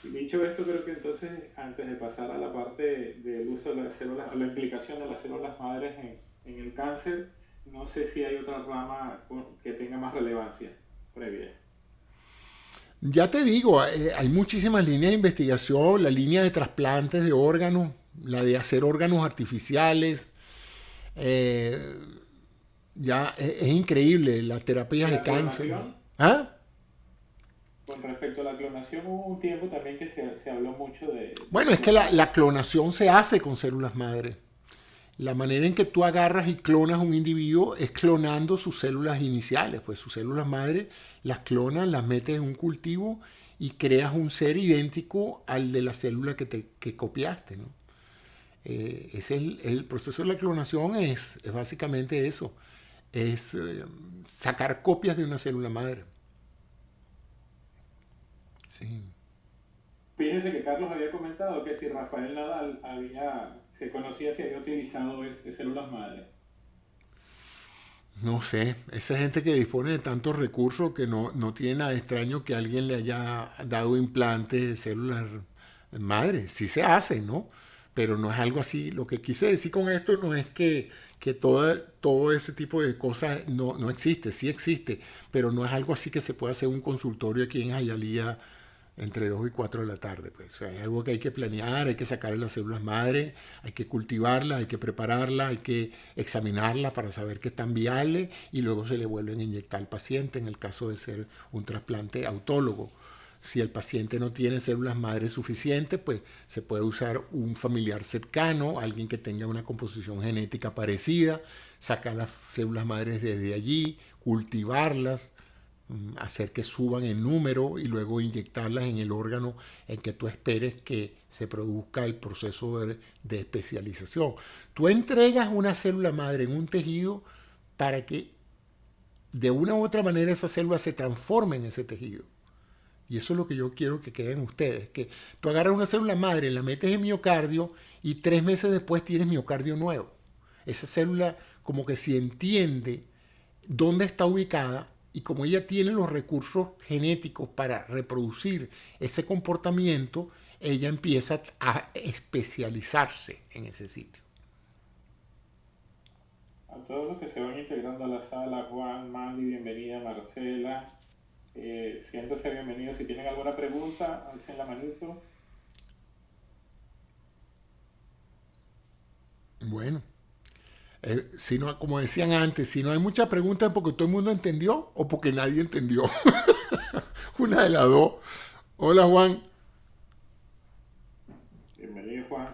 Y dicho esto, creo que entonces, antes de pasar a la parte del uso de las células, la implicación de las células madres en el cáncer, no sé si hay otra rama que tenga más relevancia previa. Ya te digo, hay muchísimas líneas de investigación, la línea de trasplantes de órganos, la de hacer órganos artificiales. Ya es increíble, las terapias de cáncer. ¿Ah? Con respecto a la clonación, hubo un tiempo también que se habló mucho de... Bueno, es que la clonación se hace con células madre. La manera en que tú agarras y clonas un individuo es clonando sus células iniciales, pues sus células madre las clonas, las metes en un cultivo y creas un ser idéntico al de la célula que copiaste, ¿no? El proceso de la clonación es básicamente eso, es sacar copias de una célula madre. Sí. Fíjense que Carlos había comentado que si Rafael Nadal se conocía si había utilizado células madre. No sé, esa gente que dispone de tantos recursos que no tiene nada extraño que alguien le haya dado implantes de células madre. Sí se hace, ¿no? Pero no es algo así. Lo que quise decir con esto no es que todo ese tipo de cosas no existe, sí existe, pero no es algo así que se pueda hacer un consultorio aquí en Hialeah entre 2 y 4 de la tarde. Pues. O sea, es algo que hay que planear, hay que sacar las células madre, hay que cultivarlas, hay que prepararlas, hay que examinarlas para saber que están viables y luego se le vuelven a inyectar al paciente en el caso de ser un trasplante autólogo. Si el paciente no tiene células madre suficientes, pues se puede usar un familiar cercano, alguien que tenga una composición genética parecida, sacar las células madres desde allí, cultivarlas, hacer que suban en número y luego inyectarlas en el órgano en que tú esperes que se produzca el proceso de especialización. Tú entregas una célula madre en un tejido para que de una u otra manera esa célula se transforme en ese tejido. Y eso es lo que yo quiero que queden ustedes, que tú agarras una célula madre, la metes en miocardio y 3 meses después tienes miocardio nuevo. Esa célula como que si entiende dónde está ubicada y como ella tiene los recursos genéticos para reproducir ese comportamiento, ella empieza a especializarse en ese sitio. A todos los que se van integrando a la sala, Juan, Mandy, bienvenida, Marcela. Siéntanse bienvenidos. Si tienen alguna pregunta, alcen la manito. Bueno, si no, como decían antes, si no hay muchas preguntas porque todo el mundo entendió o porque nadie entendió. Una de las dos. Hola, Juan. Bienvenido, Juan.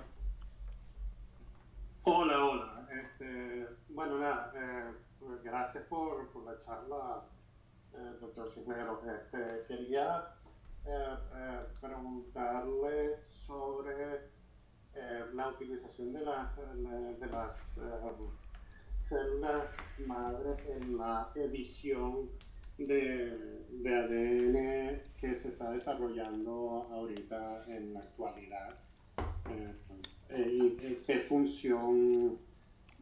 Hola. Bueno, nada, gracias por la charla, doctor Cisneros. Quería preguntarle sobre la utilización de las células madres en la edición de ADN que se está desarrollando ahorita en la actualidad. ¿Qué función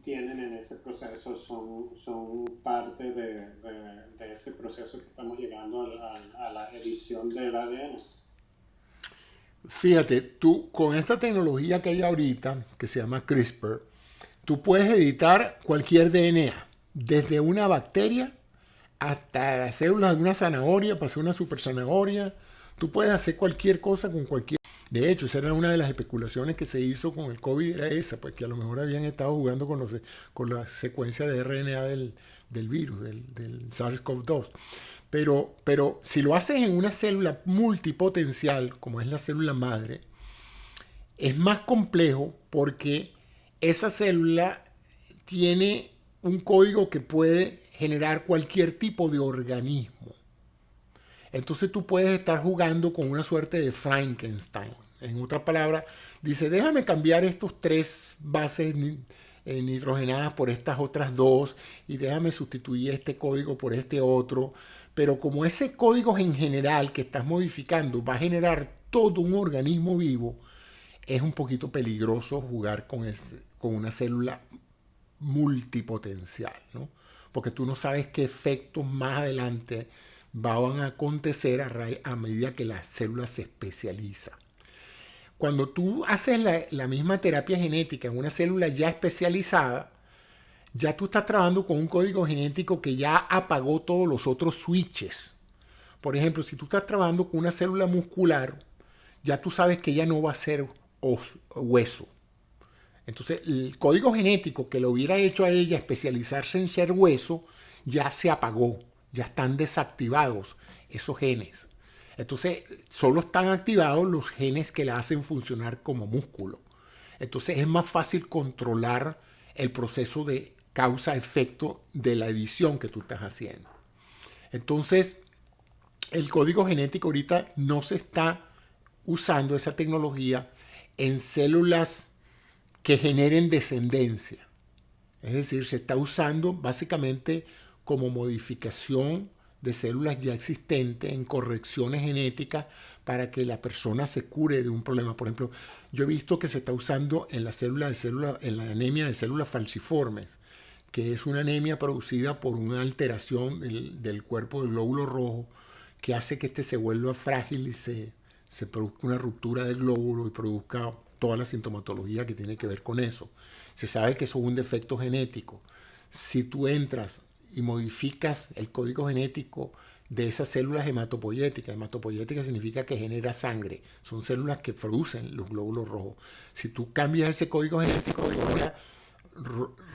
tienen en ese proceso? ¿Son parte de ese proceso que estamos llegando a la edición del ADN? Fíjate, tú con esta tecnología que hay ahorita, que se llama CRISPR, tú puedes editar cualquier DNA, desde una bacteria hasta las células de una zanahoria, para hacer una super zanahoria. Tú puedes hacer cualquier cosa con cualquier... De hecho, esa era una de las especulaciones que se hizo con el COVID, era esa, pues que a lo mejor habían estado jugando con la secuencia de RNA del virus, del SARS-CoV-2. Pero si lo haces en una célula multipotencial, como es la célula madre, es más complejo porque esa célula tiene un código que puede generar cualquier tipo de organismo. Entonces tú puedes estar jugando con una suerte de Frankenstein. En otras palabras, dice, déjame cambiar estos 3 bases nitrogenadas por estas otras 2 y déjame sustituir este código por este otro. Pero como ese código en general que estás modificando va a generar todo un organismo vivo, es un poquito peligroso jugar con una célula multipotencial, ¿no? Porque tú no sabes qué efectos más adelante van a acontecer a medida que la célula se especializa. Cuando tú haces la misma terapia genética en una célula ya especializada, ya tú estás trabajando con un código genético que ya apagó todos los otros switches. Por ejemplo, si tú estás trabajando con una célula muscular, ya tú sabes que ya no va a ser hueso. Entonces, el código genético que lo hubiera hecho a ella especializarse en ser hueso, ya se apagó. Ya están desactivados esos genes. Entonces, solo están activados los genes que la hacen funcionar como músculo. Entonces, es más fácil controlar el proceso de causa-efecto de la edición que tú estás haciendo. Entonces, el código genético ahorita no se está usando esa tecnología en células que generen descendencia. Es decir, se está usando básicamente como modificación de células ya existentes en correcciones genéticas para que la persona se cure de un problema. Por ejemplo, yo he visto que se está usando en la anemia de células falciformes, que es una anemia producida por una alteración del cuerpo del glóbulo rojo que hace que este se vuelva frágil y se produzca una ruptura del glóbulo y produzca toda la sintomatología que tiene que ver con eso. Se sabe que eso es un defecto genético. Si tú entras y modificas el código genético de esas células hematopoyéticas. Hematopoyética significa que genera sangre. Son células que producen los glóbulos rojos. Si tú cambias ese código genético,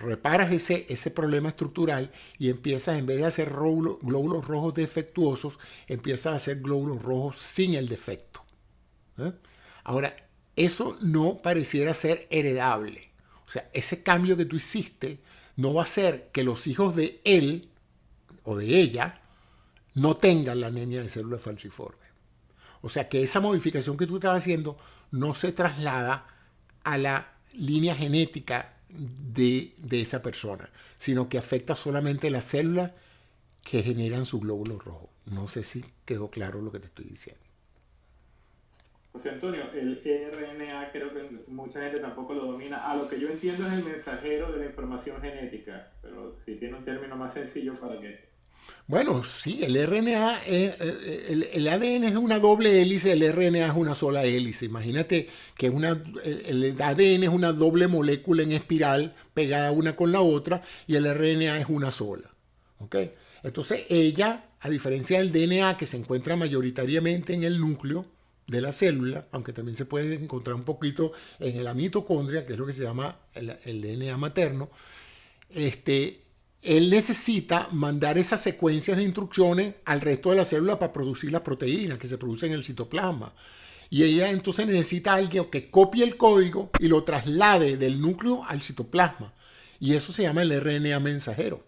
reparas ese problema estructural y empiezas, en vez de hacer glóbulos rojos defectuosos, empiezas a hacer glóbulos rojos sin el defecto. Ahora, eso no pareciera ser heredable. O sea, ese cambio que tú hiciste no va a hacer que los hijos de él o de ella no tengan la anemia de células falciformes. O sea que esa modificación que tú estás haciendo no se traslada a la línea genética de esa persona, sino que afecta solamente las células que generan su glóbulo rojo. No sé si quedó claro lo que te estoy diciendo. José Antonio, el RNA creo que mucha gente tampoco lo domina. A lo que yo entiendo es el mensajero de la información genética, pero si tiene un término más sencillo para que... Bueno, sí, el RNA, el ADN es una doble hélice, el RNA es una sola hélice. Imagínate que el ADN es una doble molécula en espiral pegada una con la otra y el RNA es una sola. ¿Okay? Entonces ella, a diferencia del DNA que se encuentra mayoritariamente en el núcleo de la célula, aunque también se puede encontrar un poquito en la mitocondria, que es lo que se llama el DNA materno, él necesita mandar esas secuencias de instrucciones al resto de la célula para producir las proteínas que se producen en el citoplasma. Y ella entonces necesita a alguien que copie el código y lo traslade del núcleo al citoplasma. Y eso se llama el RNA mensajero.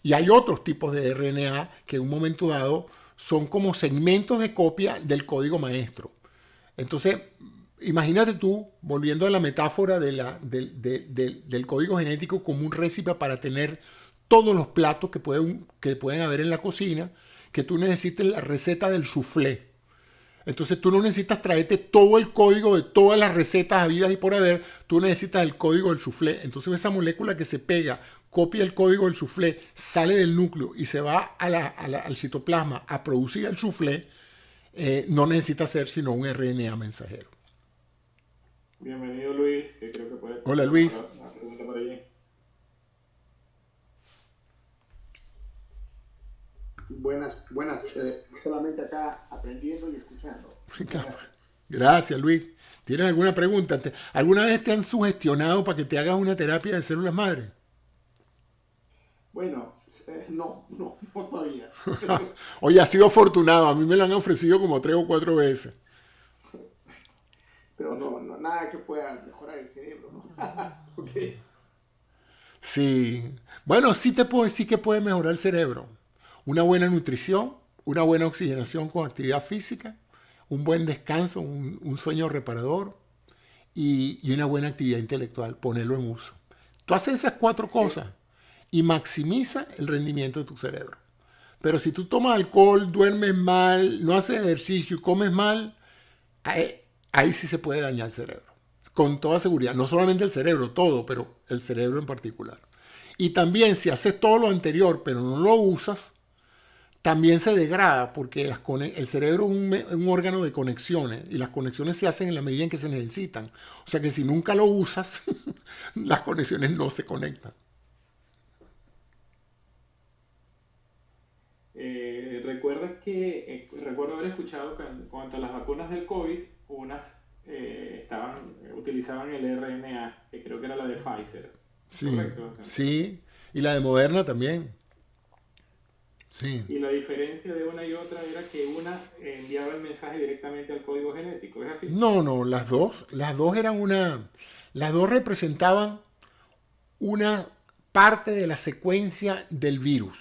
Y hay otros tipos de RNA que en un momento dado son como segmentos de copia del código maestro. Entonces, imagínate tú, volviendo a la metáfora del código genético como un récipe para tener todos los platos que pueden haber en la cocina, que tú necesites la receta del soufflé. Entonces tú no necesitas traerte todo el código de todas las recetas habidas y por haber, tú necesitas el código del soufflé. Entonces esa molécula que se pega, copia el código del soufflé, sale del núcleo y se va al citoplasma a producir el soufflé, no necesita ser sino un RNA mensajero. Bienvenido Luis, que creo que puede... Hola Luis. Una pregunta por allí. Buenas. Solamente acá aprendiendo y escuchando. Gracias Luis. ¿Tienes alguna pregunta? ¿Alguna vez te han sugestionado para que te hagas una terapia de células madre? Bueno, no todavía. Oye, has sido afortunado. A mí me lo han ofrecido como 3 o 4 veces. Pero no, nada que pueda mejorar el cerebro, ¿no? Okay. Sí. Bueno, sí te puedo decir que puede mejorar el cerebro. Una buena nutrición, una buena oxigenación con actividad física, un buen descanso, un sueño reparador y una buena actividad intelectual, ponerlo en uso. Tú haces esas 4 cosas y maximiza el rendimiento de tu cerebro. Pero si tú tomas alcohol, duermes mal, no haces ejercicio y comes mal, ahí sí se puede dañar el cerebro. Con toda seguridad. No solamente el cerebro, todo, pero el cerebro en particular. Y también si haces todo lo anterior, pero no lo usas, también se degrada porque el cerebro es un órgano de conexiones y las conexiones se hacen en la medida en que se necesitan. O sea que si nunca lo usas, las conexiones no se conectan. Recuerdo haber escuchado que en cuanto a las vacunas del COVID, unas utilizaban el RNA, que creo que era la de Pfizer. Sí, ¿Correcto? O sea, sí. Y la de Moderna también. Sí. y la diferencia de una y otra era que una enviaba el mensaje directamente al código genético, ¿es así? No, las dos eran las dos representaban una parte de la secuencia del virus.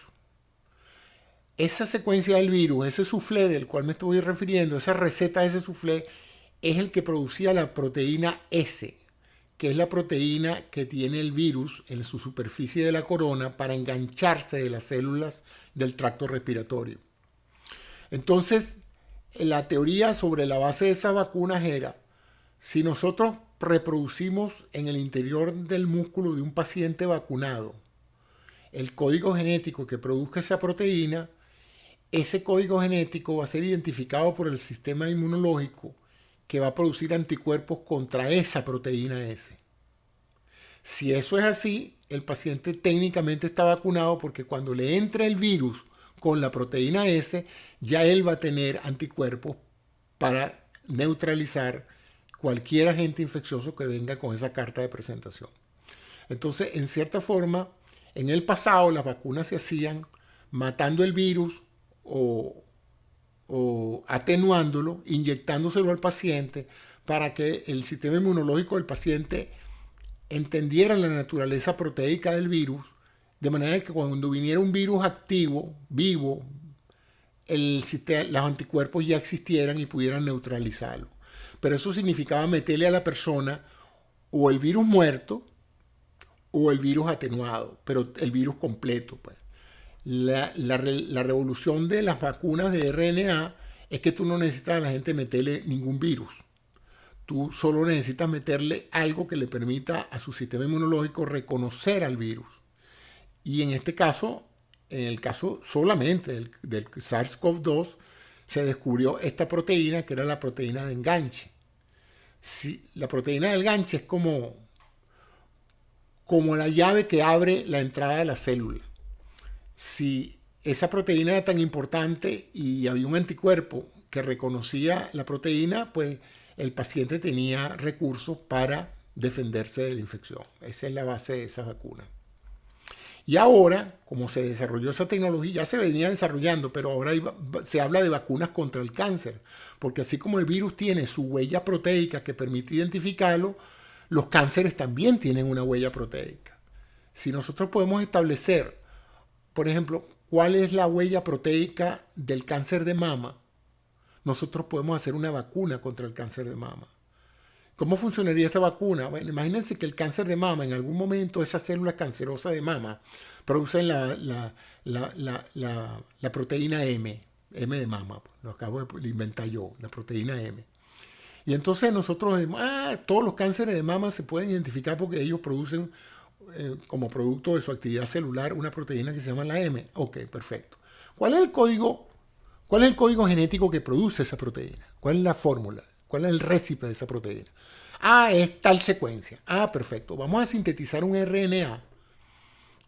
Esa secuencia del virus, ese soufflé del cual me estoy refiriendo, esa receta de ese soufflé, es el que producía la proteína S, que es la proteína que tiene el virus en su superficie de la corona para engancharse de las células del tracto respiratorio. Entonces, la teoría sobre la base de esas vacunas era, si nosotros reproducimos en el interior del músculo de un paciente vacunado el código genético que produzca esa proteína, ese código genético va a ser identificado por el sistema inmunológico que va a producir anticuerpos contra esa proteína S. Si eso es así, el paciente técnicamente está vacunado porque cuando le entre el virus con la proteína S, ya él va a tener anticuerpos para neutralizar cualquier agente infeccioso que venga con esa carta de presentación. Entonces, en cierta forma, en el pasado las vacunas se hacían matando el virus o atenuándolo, inyectándoselo al paciente para que el sistema inmunológico del paciente entendiera la naturaleza proteica del virus, de manera que cuando viniera un virus activo, vivo, los anticuerpos ya existieran y pudieran neutralizarlo. Pero eso significaba meterle a la persona o el virus muerto o el virus atenuado, pero el virus completo, pues. La revolución de las vacunas de RNA es que tú no necesitas a la gente meterle ningún virus. Tú solo necesitas meterle algo que le permita a su sistema inmunológico reconocer al virus. Y en este caso, en el caso solamente del SARS-CoV-2, se descubrió esta proteína que era la proteína de enganche. Si, la proteína de enganche es como la llave que abre la entrada de la célula. Si esa proteína era tan importante y había un anticuerpo que reconocía la proteína, pues el paciente tenía recursos para defenderse de la infección. Esa es la base de esas vacunas. Y ahora, como se desarrolló esa tecnología, ya se venía desarrollando, pero ahora se habla de vacunas contra el cáncer, porque así como el virus tiene su huella proteica que permite identificarlo, los cánceres también tienen una huella proteica. Si nosotros podemos establecer, por ejemplo, cuál es la huella proteica del cáncer de mama, nosotros podemos hacer una vacuna contra el cáncer de mama. ¿Cómo funcionaría esta vacuna? Bueno, imagínense que el cáncer de mama, en algún momento esas células cancerosas de mama producen la proteína M de mama. Lo acabo de inventar yo, la proteína M. Y entonces nosotros decimos, todos los cánceres de mama se pueden identificar porque ellos producen como producto de su actividad celular una proteína que se llama la M. Ok, perfecto. ¿Cuál es el código genético que produce esa proteína? ¿Cuál es la fórmula? ¿Cuál es el récipe de esa proteína? Es tal secuencia. Perfecto. Vamos a sintetizar un RNA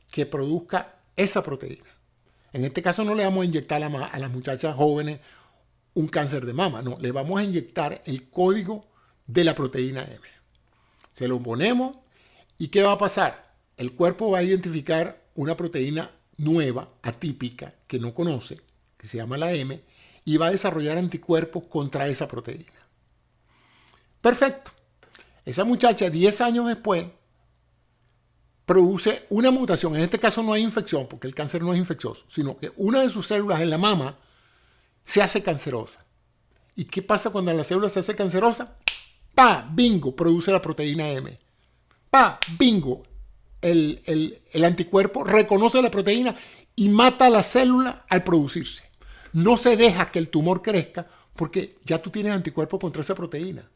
que produzca esa proteína. En este caso no le vamos a inyectar a las muchachas jóvenes un cáncer de mama. No, le vamos a inyectar el código de la proteína M. Se lo ponemos y ¿qué va a pasar? El cuerpo va a identificar una proteína nueva, atípica, que no conoce, que se llama la M, y va a desarrollar anticuerpos contra esa proteína. Perfecto. Esa muchacha, 10 años después, produce una mutación. En este caso no hay infección, porque el cáncer no es infeccioso, sino que una de sus células en la mama se hace cancerosa. ¿Y qué pasa cuando la célula se hace cancerosa? ¡Pa! Bingo, produce la proteína M. ¡Pa! Bingo, el anticuerpo reconoce la proteína y mata a la célula al producirse. No se deja que el tumor crezca porque ya tú tienes anticuerpos contra esa proteína.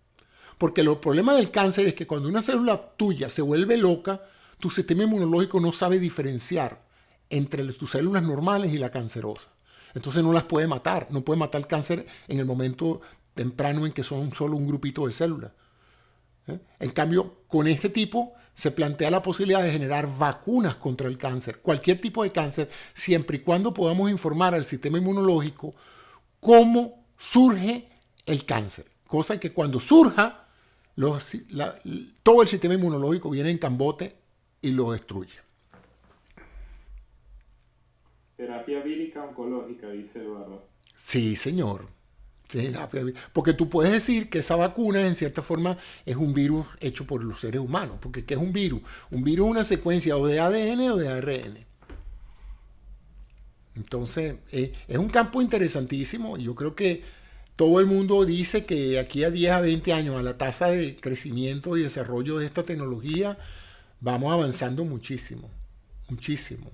Porque el problema del cáncer es que cuando una célula tuya se vuelve loca, tu sistema inmunológico no sabe diferenciar entre tus células normales y la cancerosa. Entonces no las puede matar. No puede matar el cáncer en el momento temprano en que son solo un grupito de células. En cambio, con este tipo se plantea la posibilidad de generar vacunas contra el cáncer, cualquier tipo de cáncer, siempre y cuando podamos informar al sistema inmunológico cómo surge el cáncer. Cosa que cuando surja, todo el sistema inmunológico viene en cambote y lo destruye. Terapia vírica oncológica, dice Eduardo. Sí, señor. Porque tú puedes decir que esa vacuna en cierta forma es un virus hecho por los seres humanos. Porque ¿qué es un virus? Un virus es una secuencia o de ADN o de ARN. Entonces, es un campo interesantísimo. Yo creo que todo el mundo dice que de aquí a 10 a 20 años, a la tasa de crecimiento y desarrollo de esta tecnología, vamos avanzando muchísimo. Muchísimo.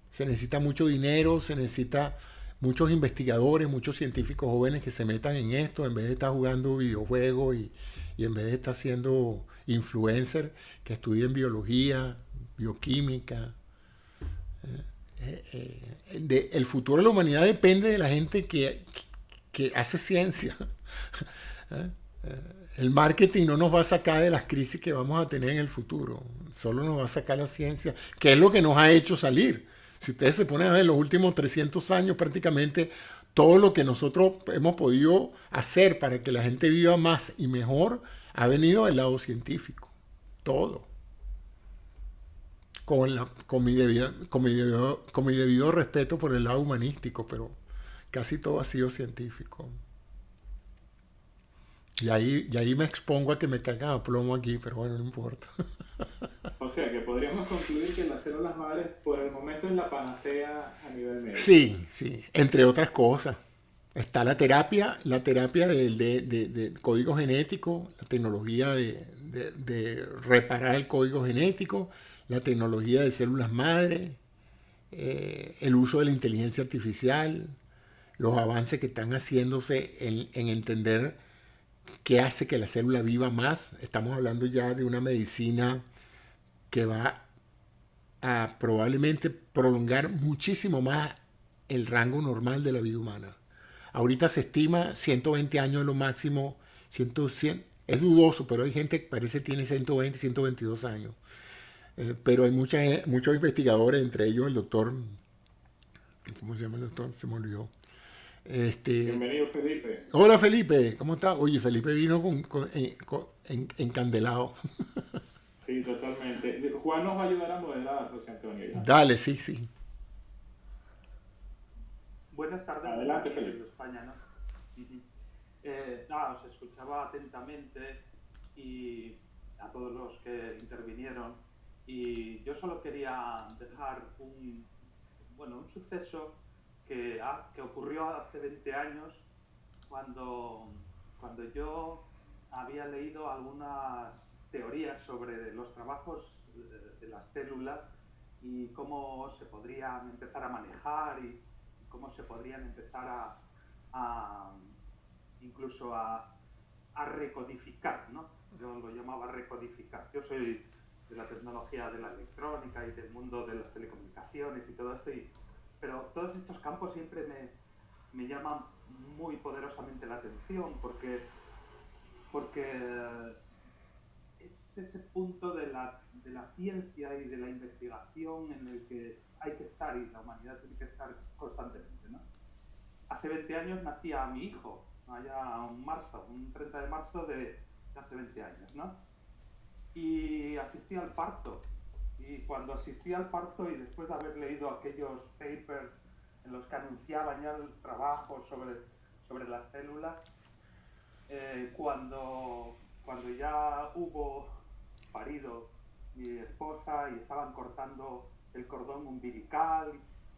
Se necesita mucho dinero, se necesita muchos investigadores, muchos científicos jóvenes que se metan en esto en vez de estar jugando videojuegos y en vez de estar siendo influencer, que estudien biología, bioquímica. El futuro de la humanidad depende de la gente que hace ciencia. El marketing no nos va a sacar de las crisis que vamos a tener en el futuro, solo nos va a sacar la ciencia, que es lo que nos ha hecho salir. Si ustedes se ponen a ver los últimos 300 años, prácticamente todo lo que nosotros hemos podido hacer para que la gente viva más y mejor ha venido del lado científico. Todo. Con mi debido respeto por el lado humanístico, pero casi todo ha sido científico. Y ahí me expongo a que me caigan a plomo aquí, pero bueno, no importa. O sea, que podríamos concluir que las células madres por el momento es la panacea a nivel médico. Sí, entre otras cosas. Está la terapia de código genético, la tecnología de reparar el código genético, la tecnología de células madre, el uso de la inteligencia artificial, los avances que están haciéndose en entender qué hace que la célula viva más. Estamos hablando ya de una medicina que va a probablemente prolongar muchísimo más el rango normal de la vida humana. Ahorita se estima 120 años lo máximo, 100, es dudoso, pero hay gente que parece que tiene 120, 122 años. Pero hay muchos investigadores, entre ellos el doctor, ¿cómo se llama el doctor? Se me olvidó. Bienvenido, Felipe. Hola, Felipe, ¿cómo estás? Oye, Felipe vino encandelado. Sí, totalmente. Juan nos va a ayudar a moderar, José Antonio. ¿Ya? Dale, sí. Buenas tardes. Adelante, Felipe. España, ¿no? Nada, os escuchaba atentamente y a todos los que intervinieron, y yo solo quería dejar un suceso que ocurrió hace 20 años cuando yo había leído algunas teorías sobre los trabajos de las células y cómo se podrían empezar a manejar y cómo se podrían empezar incluso a recodificar, ¿no? Yo lo llamaba recodificar. Yo soy de la tecnología de la electrónica y del mundo de las telecomunicaciones y todo esto, pero todos estos campos siempre me llaman muy poderosamente la atención porque es ese punto de la ciencia y de la investigación en el que hay que estar y la humanidad tiene que estar constantemente, ¿no? Hace 20 años nacía mi hijo, allá un 30 de marzo de hace 20 años, ¿no? Y asistí al parto. Y cuando asistí al parto y después de haber leído aquellos papers en los que anunciaban ya el trabajo sobre las células, cuando ya hubo parido mi esposa, y estaban cortando el cordón umbilical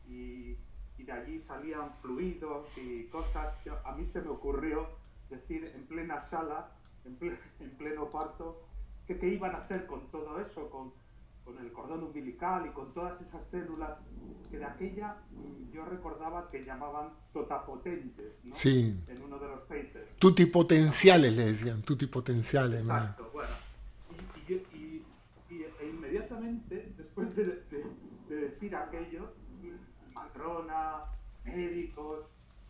y de allí salían fluidos y cosas. A mí se me ocurrió decir en plena sala, en pleno parto, qué iban a hacer con todo eso, con el cordón umbilical y con todas esas células que de aquella yo recordaba que llamaban totapotentes, ¿no? Sí. En uno de los papers. Tutipotenciales le decían, tutipotenciales. Exacto, ¿no? Bueno. E inmediatamente, después de decir aquello, matrona, médicos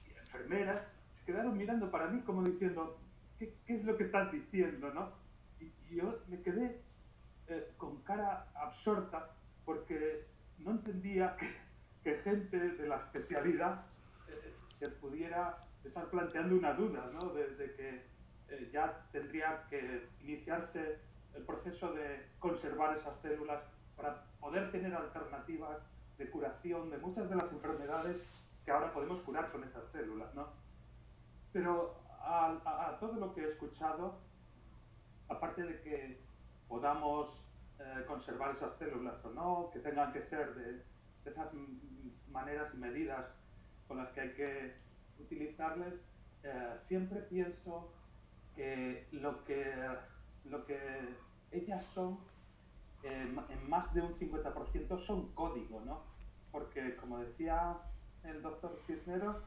y enfermeras se quedaron mirando para mí como diciendo, ¿qué es lo que estás diciendo, no? Y yo me quedé con cara absorta porque no entendía que gente de la especialidad se pudiera estar planteando una duda, ¿no? De que ya tendría que iniciarse el proceso de conservar esas células para poder tener alternativas de curación de muchas de las enfermedades que ahora podemos curar con esas células, ¿no? Pero a todo lo que he escuchado, aparte de que podamos conservar esas células o no, que tengan que ser de esas maneras y medidas con las que hay que utilizarles, siempre pienso que lo que ellas son, en más de un 50% son código, ¿no? Porque, como decía el doctor Cisneros,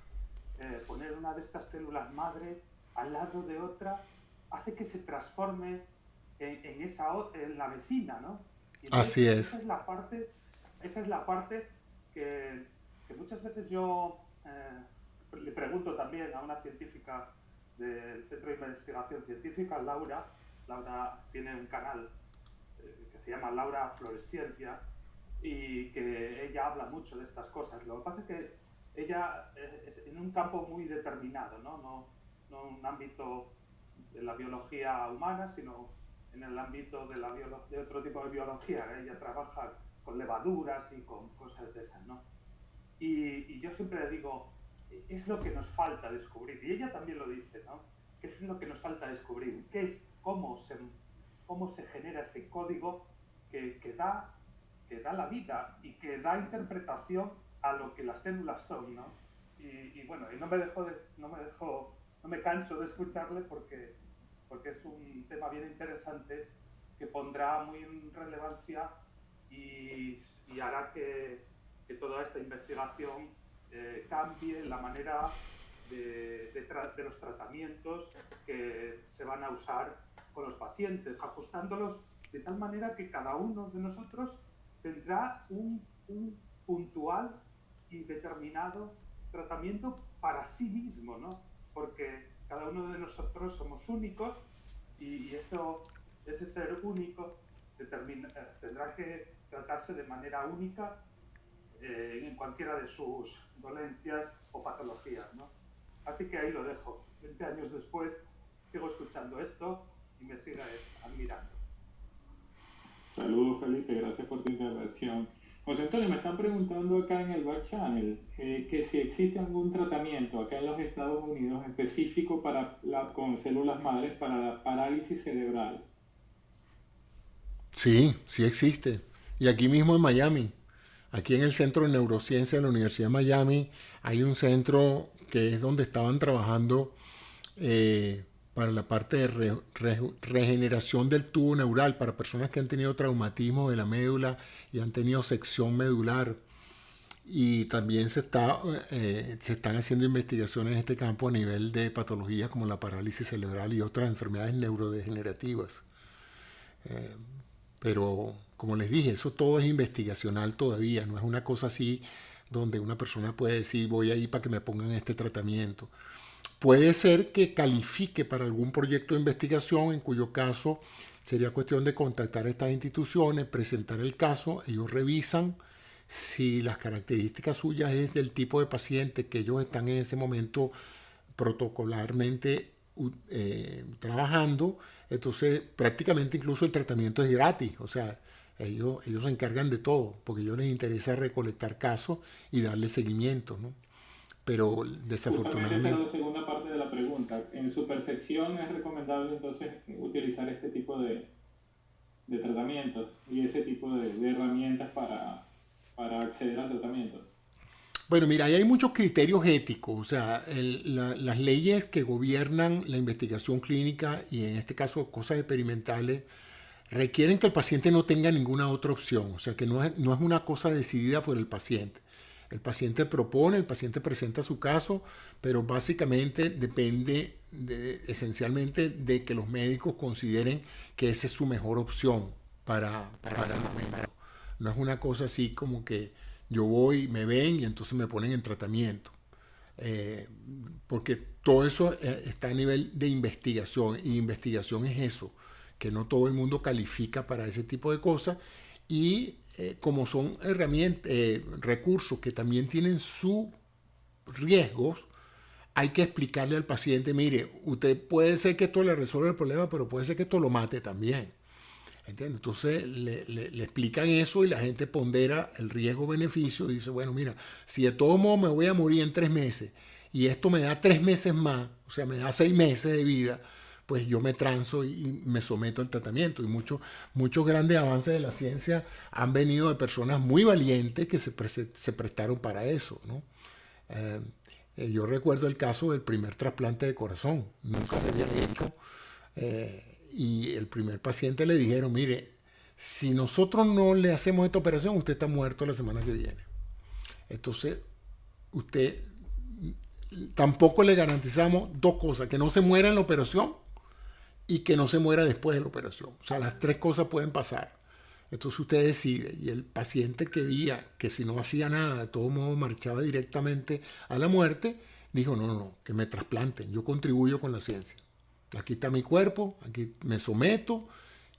poner una de estas células madre al lado de otra hace que se transforme en la vecina, ¿no? Y entonces, así es. Esa es la parte que muchas veces yo le pregunto también a una científica del Centro de Investigación Científica, Laura. Laura tiene un canal que se llama Laura Fluoresciencia y que ella habla mucho de estas cosas. Lo que pasa es que ella es en un campo muy determinado, ¿no? No un ámbito de la biología humana, sino en el ámbito de otro tipo de biología. Ella trabaja con levaduras y con cosas de esas, ¿no? Y yo siempre le digo, es lo que nos falta descubrir. Y ella también lo dice, ¿no? ¿Qué es lo que nos falta descubrir? ¿Qué es cómo se genera ese código que da la vida y que da interpretación a lo que las células son, ¿no? Y bueno, y no me canso de escucharle porque es un tema bien interesante que pondrá muy en relevancia y hará que toda esta investigación cambie la manera de los tratamientos que se van a usar con los pacientes, ajustándolos de tal manera que cada uno de nosotros tendrá un puntual y determinado tratamiento para sí mismo, ¿no? Porque cada uno de nosotros somos únicos y ese ser único tendrá que tratarse de manera única en cualquiera de sus dolencias o patologías, ¿no? Así que ahí lo dejo. 20 años después sigo escuchando esto y me sigue admirando. Saludos, Felipe, gracias por tu intervención. José Antonio, me están preguntando acá en el back channel que si existe algún tratamiento acá en los Estados Unidos específico con células madres para la parálisis cerebral. Sí, sí existe. Y aquí mismo en Miami, aquí en el Centro de Neurociencia de la Universidad de Miami, hay un centro que es donde estaban trabajando para la parte de regeneración del tubo neural para personas que han tenido traumatismo de la médula y han tenido sección medular. Y también se están haciendo investigaciones en este campo a nivel de patologías como la parálisis cerebral y otras enfermedades neurodegenerativas. Pero, como les dije, eso todo es investigacional todavía, no es una cosa así donde una persona puede decir voy a ir para que me pongan este tratamiento. Puede ser que califique para algún proyecto de investigación, en cuyo caso sería cuestión de contactar a estas instituciones, presentar el caso, ellos revisan si las características suyas es del tipo de paciente que ellos están en ese momento protocolarmente trabajando. Entonces prácticamente incluso el tratamiento es gratis, o sea, ellos se encargan de todo, porque a ellos les interesa recolectar casos y darle seguimiento, ¿no? Pero desafortunadamente... Justamente esa es la segunda parte de la pregunta. En su percepción, ¿es recomendable entonces utilizar este tipo de de tratamientos y ese tipo de herramientas para acceder al tratamiento? Bueno, mira, ahí hay muchos criterios éticos, o sea, las leyes que gobiernan la investigación clínica y en este caso cosas experimentales requieren que el paciente no tenga ninguna otra opción, o sea, que no es una cosa decidida por el paciente. El paciente propone, el paciente presenta su caso, pero básicamente depende esencialmente de que los médicos consideren que esa es su mejor opción para ese momento. No es una cosa así como que yo voy, me ven y entonces me ponen en tratamiento. Porque todo eso está a nivel de investigación, y investigación es eso, que no todo el mundo califica para ese tipo de cosas, y como son herramientas, recursos que también tienen sus riesgos, hay que explicarle al paciente, mire, usted puede ser que esto le resuelva el problema, pero puede ser que esto lo mate también. ¿Entiendes? Entonces le explican eso y la gente pondera el riesgo-beneficio y dice, bueno, mira, si de todo modo me voy a morir en 3 meses y esto me da 3 meses más, o sea, me da 6 meses de vida, pues yo me transo y me someto al tratamiento. Y muchos grandes avances de la ciencia han venido de personas muy valientes que se prestaron para eso, ¿no? Yo recuerdo el caso del primer trasplante de corazón, nunca se había hecho. Y el primer paciente le dijeron, mire, si nosotros no le hacemos esta operación, usted está muerto la semana que viene. Entonces, usted tampoco le garantizamos 2 cosas, que no se muera en la operación y que no se muera después de la operación. O sea, las 3 cosas pueden pasar. Entonces usted decide, y el paciente que veía que si no hacía nada, de todo modo marchaba directamente a la muerte, dijo, no, que me trasplanten, yo contribuyo con la ciencia. Aquí está mi cuerpo, aquí me someto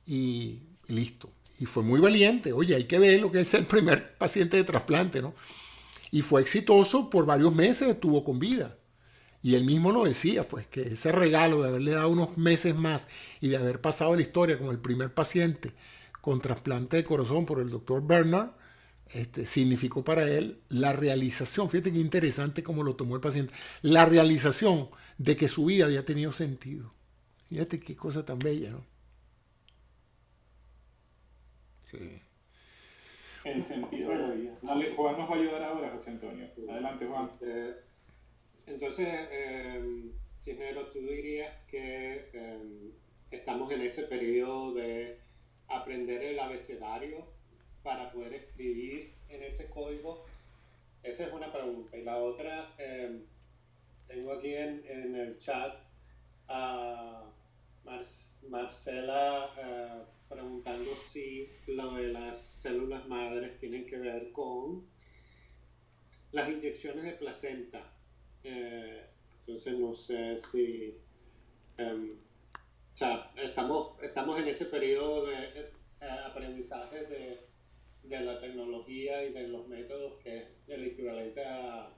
y listo. Y fue muy valiente. Oye, hay que ver lo que es el primer paciente de trasplante, ¿no? Y fue exitoso por varios meses, estuvo con vida. Y él mismo lo decía, pues, que ese regalo de haberle dado unos meses más y de haber pasado la historia como el primer paciente con trasplante de corazón por el doctor Bernard, significó para él la realización, fíjate qué interesante cómo lo tomó el paciente, la realización de que su vida había tenido sentido. Fíjate qué cosa tan bella, ¿no? Sí. El sentido de la vida. Dale, Juan nos va a ayudar ahora, José Antonio. Adelante, Juan. Entonces, Cisneros, tú dirías que estamos en ese periodo de aprender el abecedario para poder escribir en ese código. Esa es una pregunta. Y la otra, tengo aquí en el chat a Marcela preguntando si lo de las células madres tienen que ver con las inyecciones de placenta. Entonces no sé si o sea, estamos en ese periodo de aprendizaje de la tecnología y de los métodos que es el equivalente a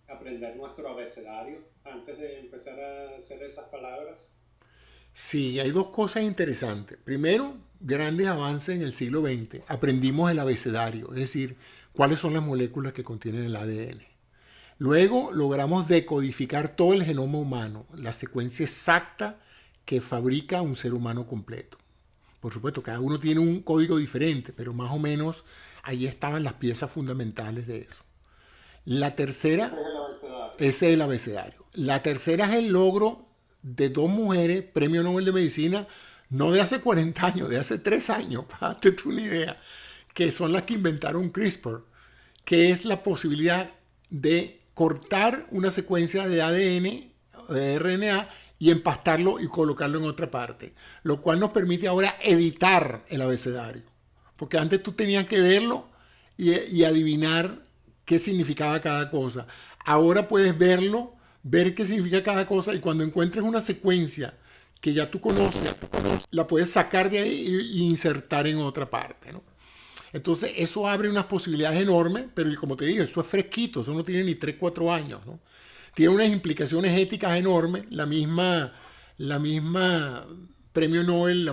aprender nuestro abecedario antes de empezar a hacer esas palabras. Sí, hay 2 cosas interesantes. Primero, grandes avances en el siglo XX. Aprendimos el abecedario, es decir, cuáles son las moléculas que contienen el ADN. Luego logramos decodificar todo el genoma humano, la secuencia exacta que fabrica un ser humano completo. Por supuesto, cada uno tiene un código diferente, pero más o menos ahí estaban las piezas fundamentales de eso. La tercera, ese es el abecedario. La tercera es el logro de 2 mujeres, premio Nobel de Medicina, no de hace 40 años, de hace 3 años, para darte tú una idea, que son las que inventaron CRISPR, que es la posibilidad de cortar una secuencia de ADN, de RNA, y empastarlo y colocarlo en otra parte, lo cual nos permite ahora editar el abecedario, porque antes tú tenías que verlo y adivinar qué significaba cada cosa. Ahora puedes verlo, ver qué significa cada cosa, y cuando encuentres una secuencia que ya tú conoces, la puedes sacar de ahí e insertar en otra parte, ¿no? Entonces eso abre unas posibilidades enormes, pero como te digo, eso es fresquito, eso no tiene ni 3, 4 años, ¿no? Tiene unas implicaciones éticas enormes, la misma premio Nobel,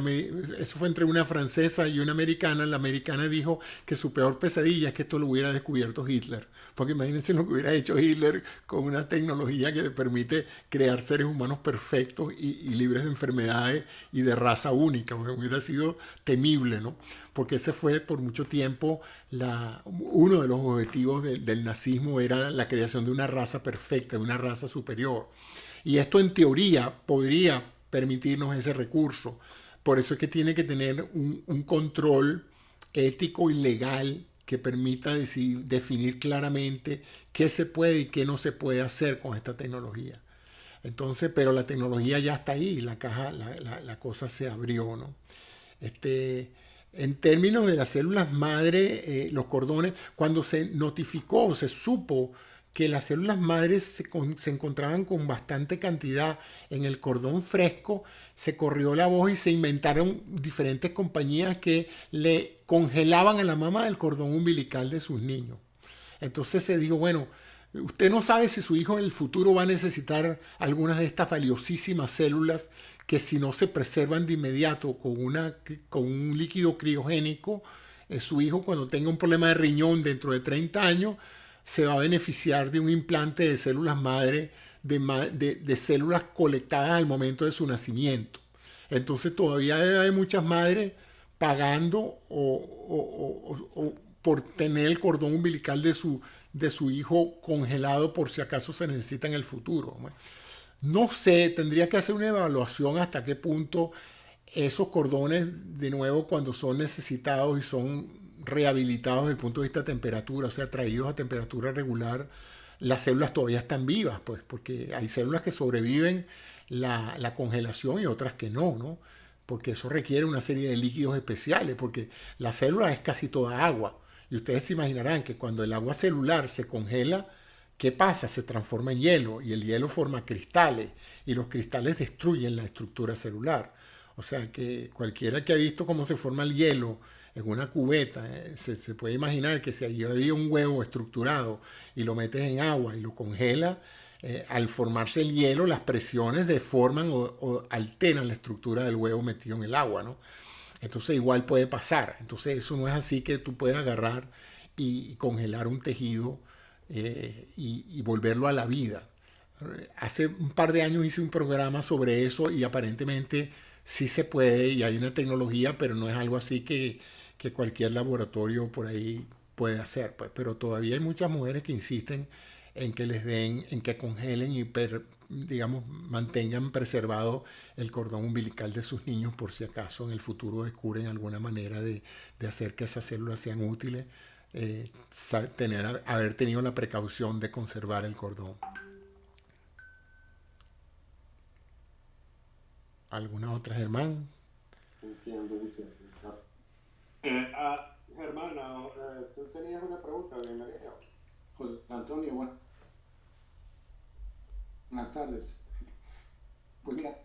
eso fue entre una francesa y una americana. La americana dijo que su peor pesadilla es que esto lo hubiera descubierto Hitler. Porque imagínense lo que hubiera hecho Hitler con una tecnología que le permite crear seres humanos perfectos y libres de enfermedades y de raza única. Hubiera sido temible, ¿no? Porque ese fue por mucho tiempo uno de los objetivos del nazismo, era la creación de una raza perfecta, de una raza superior. Y esto en teoría podría permitirnos ese recurso. Por eso es que tiene que tener un control ético y legal que permita definir claramente qué se puede y qué no se puede hacer con esta tecnología. Entonces, pero la tecnología ya está ahí, la cosa se abrió, ¿no? En términos de las células madre, los cordones, cuando se notificó, se supo que las células madres se encontraban con bastante cantidad en el cordón fresco, se corrió la voz y se inventaron diferentes compañías que le congelaban a la mama el cordón umbilical de sus niños. Entonces se dijo, bueno, usted no sabe si su hijo en el futuro va a necesitar algunas de estas valiosísimas células que si no se preservan de inmediato con un líquido criogénico, su hijo cuando tenga un problema de riñón dentro de 30 años, se va a beneficiar de un implante de células madre, de células colectadas al momento de su nacimiento. Entonces todavía hay muchas madres pagando o por tener el cordón umbilical de su hijo congelado por si acaso se necesita en el futuro. No sé, tendría que hacer una evaluación hasta qué punto esos cordones, de nuevo, cuando son necesitados y son rehabilitados desde el punto de vista de temperatura, o sea, traídos a temperatura regular, las células todavía están vivas, pues, porque hay células que sobreviven la congelación y otras que no, ¿no? Porque eso requiere una serie de líquidos especiales, porque la célula es casi toda agua. Y ustedes se imaginarán que cuando el agua celular se congela, ¿qué pasa? Se transforma en hielo y el hielo forma cristales y los cristales destruyen la estructura celular. O sea que cualquiera que ha visto cómo se forma el hielo en una cubeta, se puede imaginar que si allí había un huevo estructurado y lo metes en agua y lo congela, al formarse el hielo, las presiones deforman o alteran la estructura del huevo metido en el agua, ¿no? Entonces igual puede pasar. Entonces eso no es así que tú puedes agarrar y congelar un tejido y volverlo a la vida. Hace un par de años hice un programa sobre eso y aparentemente sí se puede y hay una tecnología, pero no es algo así que cualquier laboratorio por ahí puede hacer. Pues. Pero todavía hay muchas mujeres que insisten en que les den, en que congelen y digamos, mantengan preservado el cordón umbilical de sus niños por si acaso en el futuro descubren alguna manera de hacer que esas células sean útiles, haber tenido la precaución de conservar el cordón. ¿Alguna otra, Germán? Entiendo, dice. Germán, tú tenías una pregunta, bienvenido. José Antonio, buenas tardes. Pues mira,